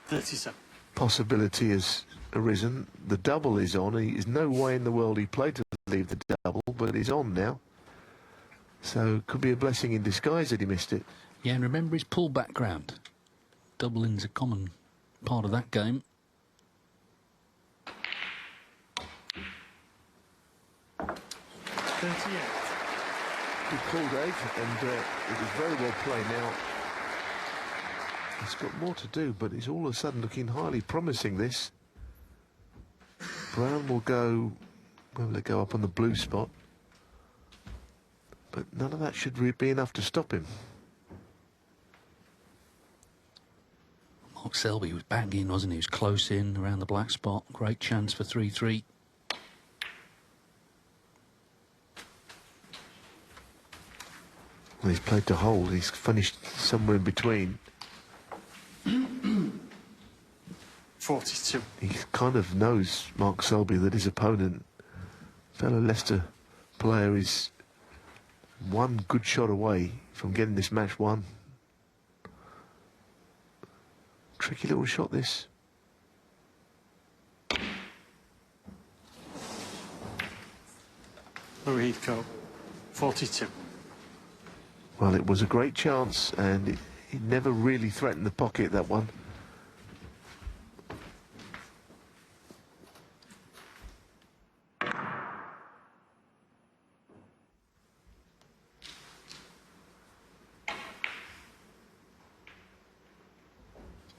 B: 37.
C: possibility has arisen. The double is on. There's no way in the world he played to leave the double, but he's on now. So could be a blessing in disguise that he missed it.
A: Yeah, and remember his pull background. Doubling's a common part of that game.
C: Good call, Dave, and it was very well played. Now, he's got more to do, but he's all of a sudden looking highly promising, this. Brown will go, well, they go up on the blue spot, but none of that should be enough to stop him.
A: Mark Selby was bang in, wasn't he? He was close in around the black spot. Great chance for 3-3.
C: Well, he's played to hold. He's finished somewhere in between.
B: 42.
C: He kind of knows, Mark Selby, that his opponent, fellow Leicester player, is one good shot away from getting this match won. Tricky little shot, this.
B: Louis Heathcote, 42.
C: Well, it was a great chance, and it never really threatened the pocket, that one.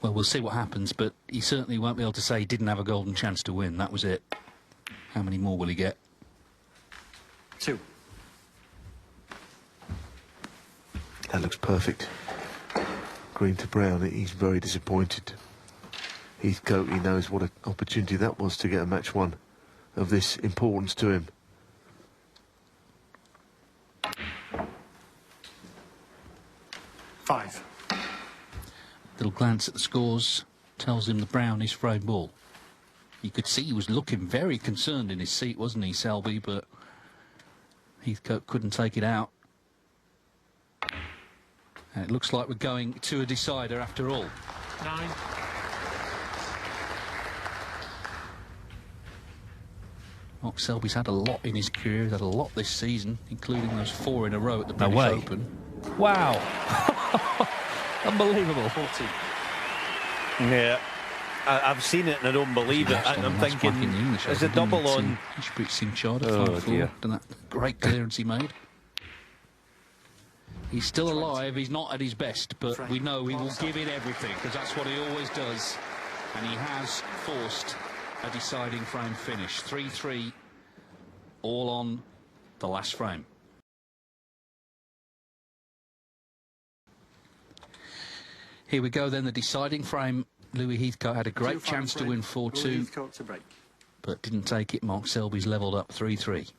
A: Well, we'll see what happens, but he certainly won't be able to say he didn't have a golden chance to win. That was it. How many more will he get?
B: 2.
C: That looks perfect. Green to brown, he's very disappointed. Heathcote, he knows what an opportunity that was to get a match one of this importance to him.
B: Five.
A: Little glance at the scores tells him the brown is frame ball. You could see he was looking very concerned in his seat, wasn't he, Selby? But Heathcote couldn't take it out. And it looks like we're going to a decider after all.
B: 9.
A: Mark Selby's had a lot in his career. He's had a lot this season, including those 4 in a row at the British
D: way.
A: Open.
D: Wow. Unbelievable.
B: 40.
D: Yeah. I've seen it and I don't believe it.
A: Lost on
D: I'm
A: the last
D: thinking,
A: whack in the English
D: is a
A: Open,
D: double
A: didn't
D: on?
A: he? Ishbrit Singh Chadha,
D: Oh,
A: 5-4,
D: dear.
A: and that great clearance he made. He's still alive, he's not at his best, but we know he will give it everything, because that's what he always does. And he has forced a deciding frame finish. 3-3, all on the last frame. Here we go then, the deciding frame. Louis Heathcote had a great chance to win 4-2,
B: Heathcote to break.
A: but didn't take it. Mark Selby's levelled up 3-3.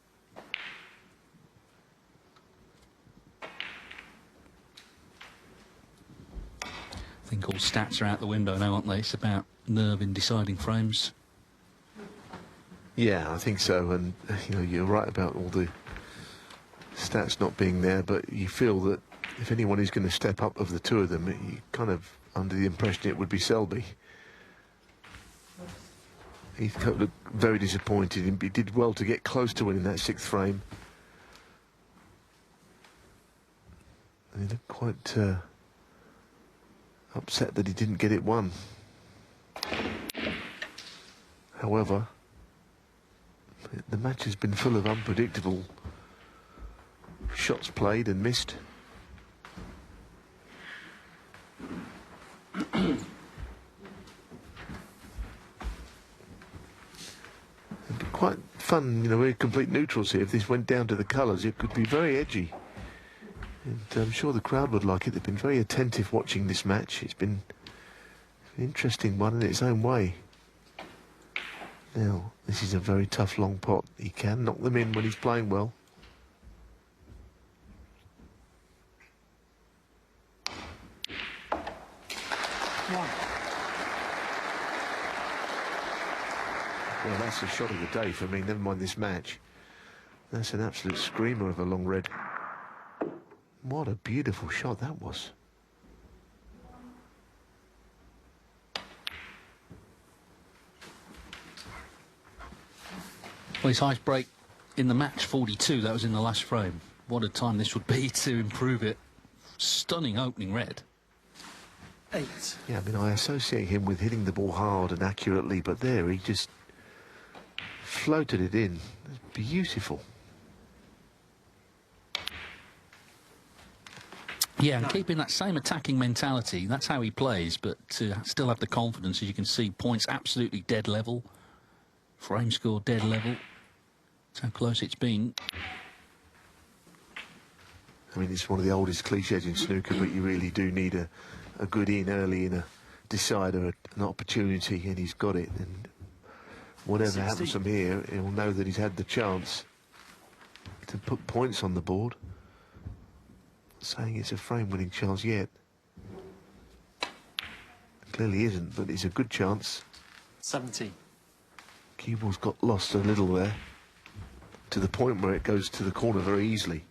A: I think all stats are out the window now, aren't they? It's about nerve in deciding frames.
C: Yeah, I think so, and you know, you're right about all the stats not being there, but you feel that if anyone is going to step up of the two of them, you kind of under the impression it would be Selby. Heathcote looked very disappointed. He did well to get close to winning that 6th frame. And he looked quite upset that he didn't get it won. However, the match has been full of unpredictable shots played and missed. It'd be quite fun, you know, we're complete neutrals here. If this went down to the colours, it could be very edgy. And I'm sure the crowd would like it. They've been very attentive watching this match. It's been an interesting one in its own way. Now, this is a very tough long pot. He can knock them in when he's playing well. Well, that's the shot of the day for me, never mind this match. That's an absolute screamer of a long red. What a beautiful shot that was.
A: Well, his highest break in the match 42. That was in the last frame. What a time this would be to improve it. Stunning opening red.
B: 8.
C: Yeah, I mean, I associate him with hitting the ball hard and accurately, but there he just floated it in. It's beautiful.
A: Yeah, and keeping that same attacking mentality, that's how he plays, but to still have the confidence, as you can see, points absolutely dead level. Frame score dead level. That's how close it's been.
C: I mean, it's one of the oldest cliches in snooker, but you really do need a good in early in a decider, an opportunity, and he's got it. And whatever
B: 60.
C: happens from here, he'll know that he's had the chance to put points on the board. Saying it's a frame-winning chance yet. Clearly isn't, but it's a good chance.
B: 17.
C: Cue ball's got lost a little there, to the point where it goes to the corner very easily.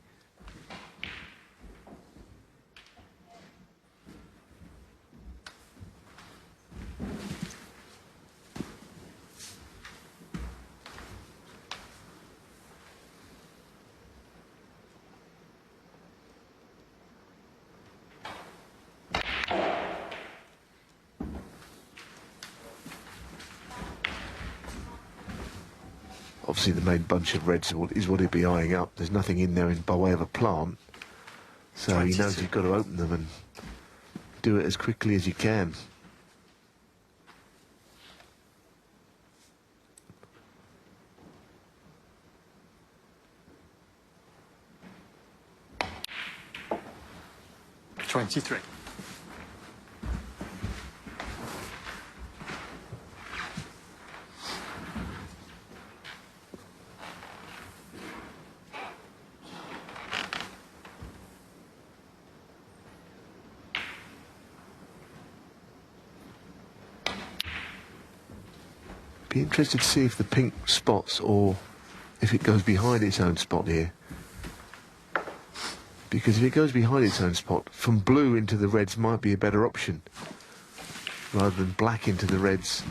C: Obviously, the main bunch of reds is what he'd be eyeing up. There's nothing in there by way of a plant, so
B: 22.
C: he knows he's got to open them and do it as quickly as he can.
B: $23.
C: Be interested to see if the pink spots or if it goes behind its own spot here. Because if it goes behind its own spot, from blue into the reds might be a better option rather than black into the reds.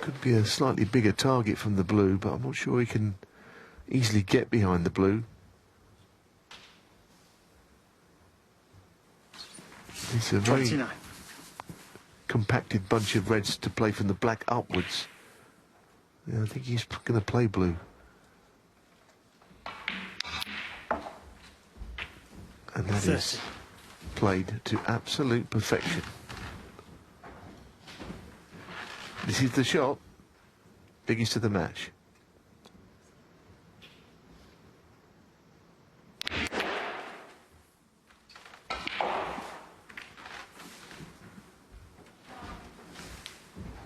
C: Could be a slightly bigger target from the blue, but I'm not sure he can easily get behind the blue. It's a very
B: 29.
C: compacted bunch of reds to play from the black upwards. Yeah, I think he's going to play blue. And that
B: 30.
C: is played to absolute perfection. This is the shot, biggest of the match.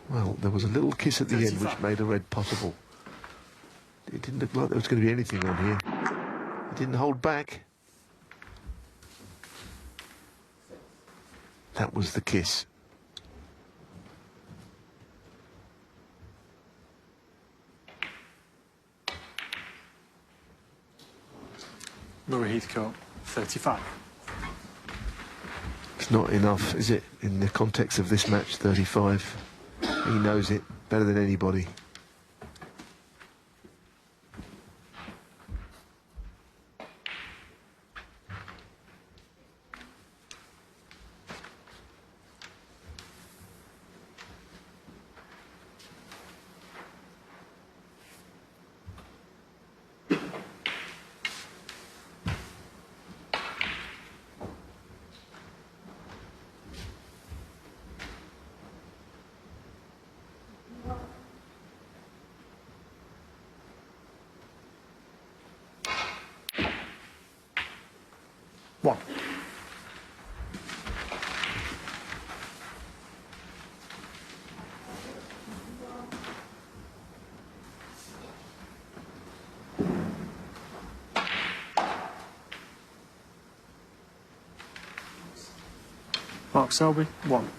C: Well, there was a little kiss at the end
B: 35.
C: which made a red possible. It didn't look like there was going to be anything on here. It didn't hold back. That was the kiss.
B: Laura Heathcote, 35.
C: It's not enough, is it, in the context of this match, 35. He knows it better than anybody.
B: One. Mark Selby, 1.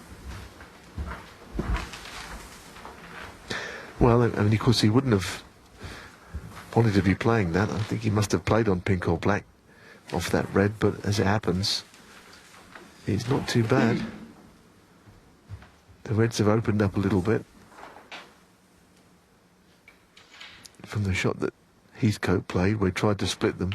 C: Well, I mean, of course, he wouldn't have wanted to be playing that. I think he must have played on pink or black off that red, but as it happens, it's not too bad. The reds have opened up a little bit. from the shot that Heathcote played, where he tried to split them.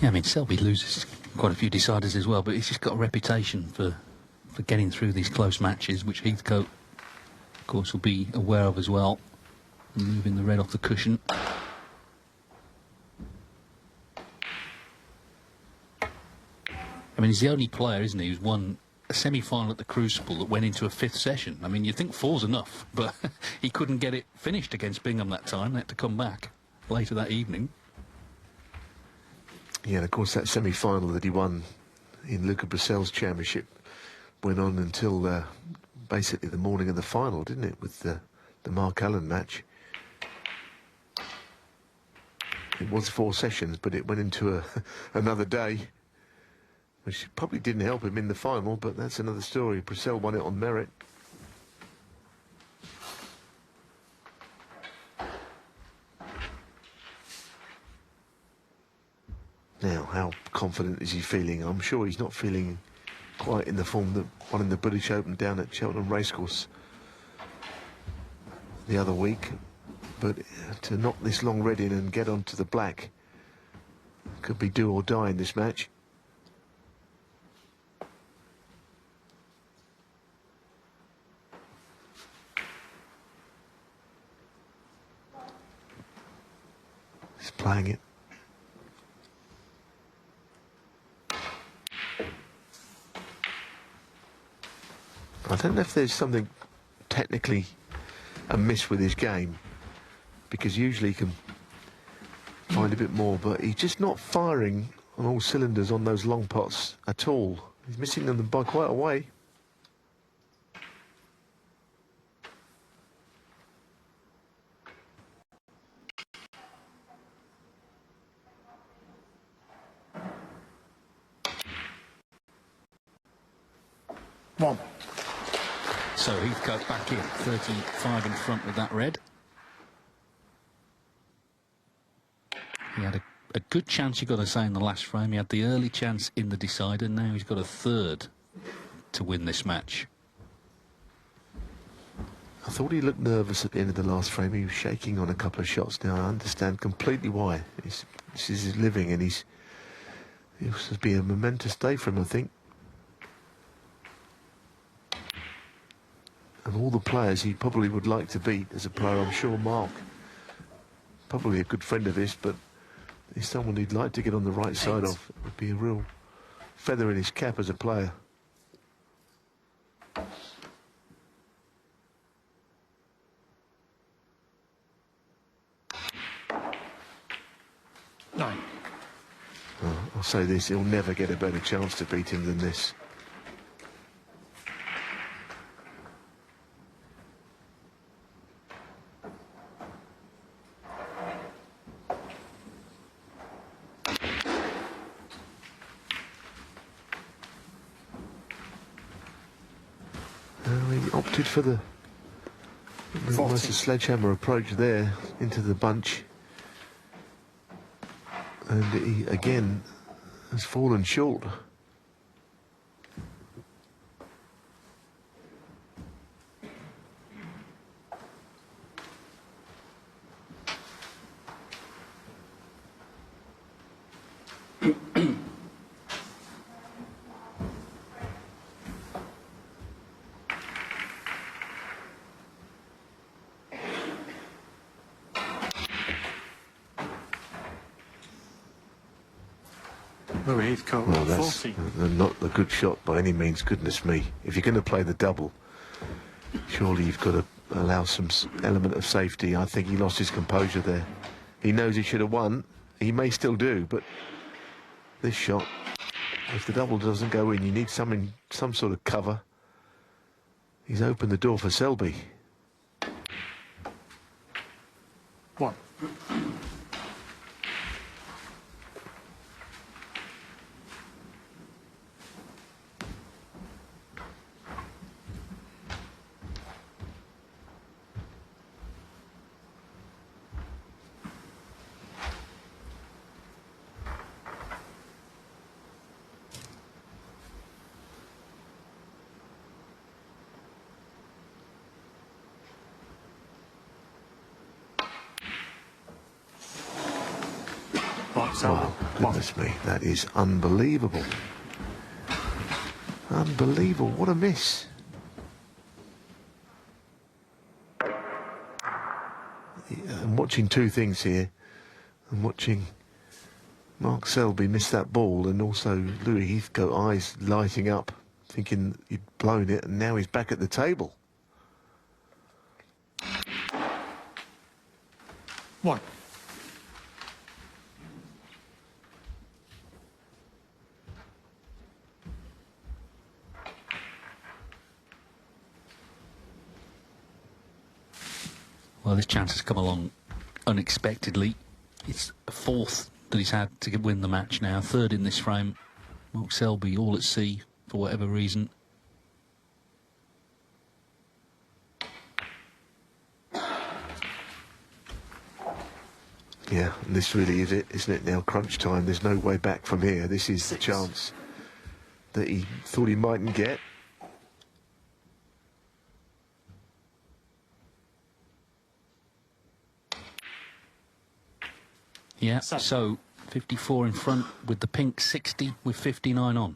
A: Yeah, I mean, Selby loses quite a few deciders as well, but he's just got a reputation for getting through these close matches, which Heathcote, of course, will be aware of as well. Moving the red off the cushion. I mean, he's the only player, isn't he, who's won a semi-final at the Crucible that went into a 5th session. I mean, you'd think 4's enough, but he couldn't get it finished against Bingham that time. They had to come back later that evening.
C: Yeah, and of course that semi-final that he won in Luca Brisell's championship went on until basically the morning of the final, didn't it, with the Mark Allen match. It was 4 sessions, but it went into another day, which probably didn't help him in the final, but that's another story. Brisell won it on merit. Now, how confident is he feeling? I'm sure he's not feeling quite in the form that won in the British Open down at Cheltenham Racecourse the other week. But to knock this long red in and get onto the black could be do or die in this match. He's playing it. I don't know if there's something technically amiss with his game, because usually he can find a bit more, but he's just not firing on all cylinders on those long pots at all. He's missing them by quite a way.
B: One.
A: So Heathcote back in, 35 in front with that red. He had a good chance, you've got to say, in the last frame. He had the early chance in the decider. Now he's got a third to win this match.
C: I thought he looked nervous at the end of the last frame. He was shaking on a couple of shots. Now I understand completely why. This is his living, and it was be a momentous day for him, I think. And all the players he probably would like to beat as a player, I'm sure Mark, probably a good friend of his, but he's someone he'd like to get on the right side of. It would be a real feather in his cap as a player.
B: Nine.
C: I'll say this, he'll never get a better chance to beat him than this. He opted for the almost a sledgehammer approach there into the bunch, and he again has fallen short.
B: Oh, Heathcote,
C: Well, that's
B: 40.
C: not a good shot by any means, goodness me. If you're going to play the double, surely you've got to allow some element of safety. I think he lost his composure there. He knows he should have won. He may still do, but this shot, if the double doesn't go in, you need some sort of cover. He's opened the door for Selby.
B: One. Selby.
C: Oh, goodness me, that is unbelievable. Unbelievable, what a miss. I'm watching two things here. I'm watching Mark Selby miss that ball, and also Louis Heathcote eyes lighting up, thinking he'd blown it, and now he's back at the table.
B: 1.
A: Well, this chance has come along unexpectedly. It's the fourth that he's had to win the match now. Third in this frame. Mark Selby all at sea for whatever reason.
C: Yeah, and this really is it, isn't it now? Crunch time. There's no way back from here. This is the chance that he thought he mightn't get.
A: Yeah, so 54 in front with the pink, 60 with 59 on.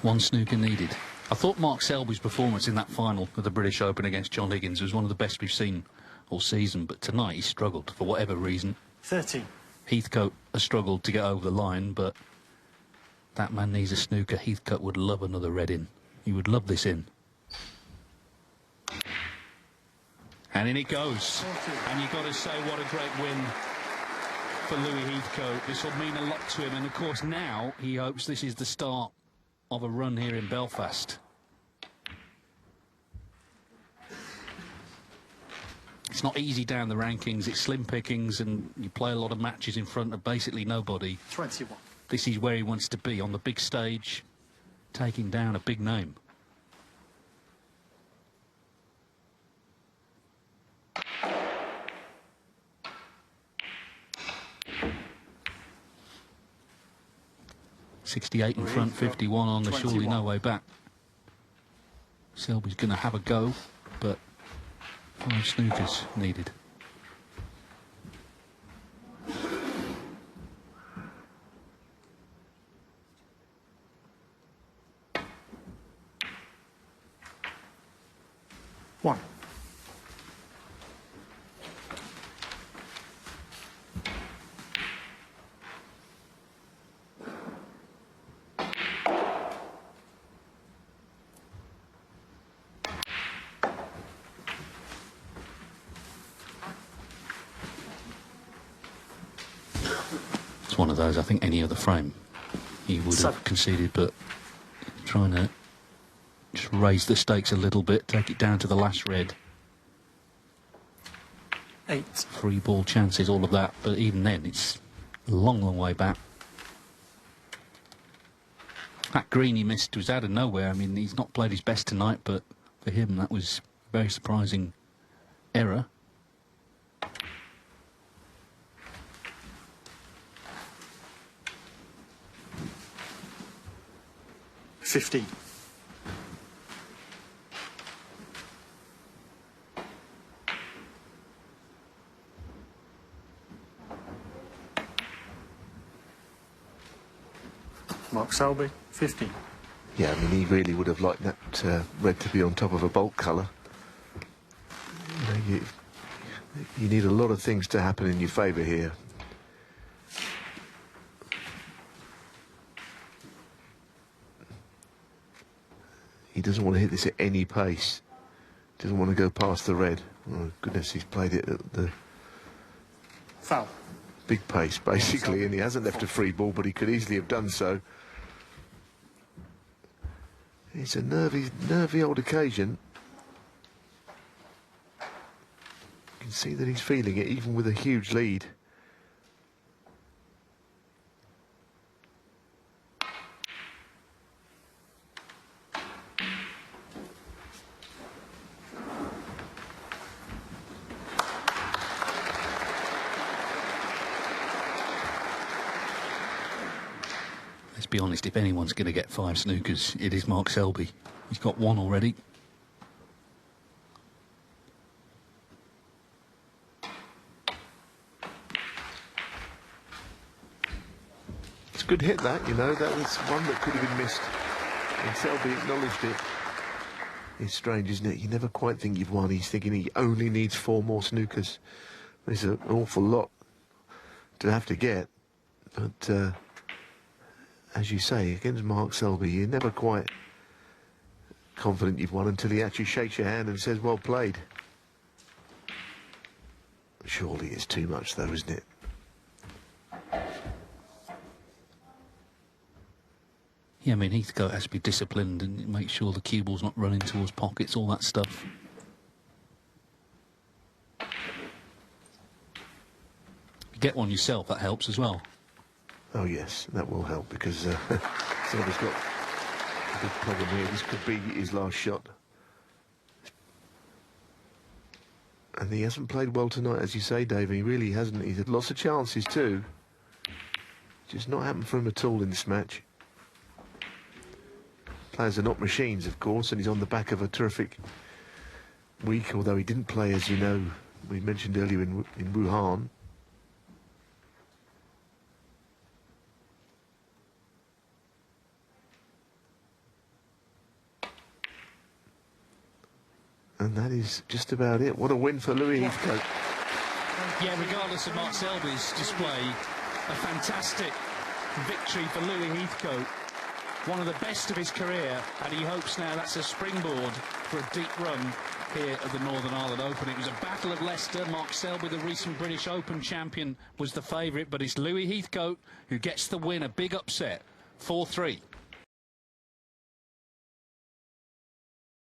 A: One snooker needed. I thought Mark Selby's performance in that final of the British Open against John Higgins was one of the best we've seen all season, but tonight he struggled for whatever reason.
B: 13.
A: Heathcote has struggled to get over the line, but that man needs a snooker. Heathcote would love another red in. He would love this in. And in it goes. And you've got to say what a great win for Louis Heathcote. This will mean a lot to him, and of course now he hopes this is the start of a run here in Belfast. It's not easy down the rankings, it's slim pickings, and you play a lot of matches in front of basically nobody.
B: 21.
A: This is where he wants to be, on the big stage, taking down a big name. .68 in front, 51 on, there's surely no way back. Selby's going to have a go, but 5 snookers needed.
B: One.
A: It's one of those, I think any other frame he would have conceded, but trying to just raise the stakes a little bit, take it down to the last red.
B: 8.
A: 3 ball chances, all of that, but even then it's a long, long way back. That green he missed was out of nowhere. I mean, he's not played his best tonight, but for him that was a very surprising error.
B: $15. Mark Selby, 15.
C: Yeah, I mean, he really would have liked that red to be on top of a bolt colour. You know, you need a lot of things to happen in your favour here. He doesn't want to hit this at any pace. Doesn't want to go past the red. Oh, goodness, he's played it at the
B: Foul.
C: big pace, basically, and he hasn't left a free ball, but he could easily have done so. It's a nervy old occasion. You can see that he's feeling it, even with a huge lead.
A: be honest, if anyone's going to get 5 snookers, it is Mark Selby. He's got 1 already.
C: It's a good hit, that, you know. That was one that could have been missed. And Selby acknowledged it. It's strange, isn't it? You never quite think you've won. He's thinking he only needs 4 more snookers. There's an awful lot to have to get. But as you say, against Mark Selby, you're never quite confident you've won until he actually shakes your hand and says, well played. Surely it's too much, though, isn't it?
A: Yeah, I mean, Heathcote has to be disciplined and make sure the cue ball's not running towards pockets, all that stuff. If you get one yourself, that helps as well.
C: Oh, yes, that will help, because Selby's got a big problem here. This could be his last shot. And he hasn't played well tonight, as you say, Dave. He really hasn't. He's had lots of chances, too. Just not happened for him at all in this match. Players are not machines, of course, and he's on the back of a terrific week, although he didn't play, as you know, we mentioned earlier in Wuhan. And that is just about it. What a win for Louis Heathcote.
A: Yeah, regardless of Mark Selby's display, a fantastic victory for Louis Heathcote. One of the best of his career, and he hopes now that's a springboard for a deep run here at the Northern Ireland Open. It was a battle of Leicester. Mark Selby, the recent British Open champion, was the favourite, but it's Louis Heathcote who gets the win, a big upset, 4-3.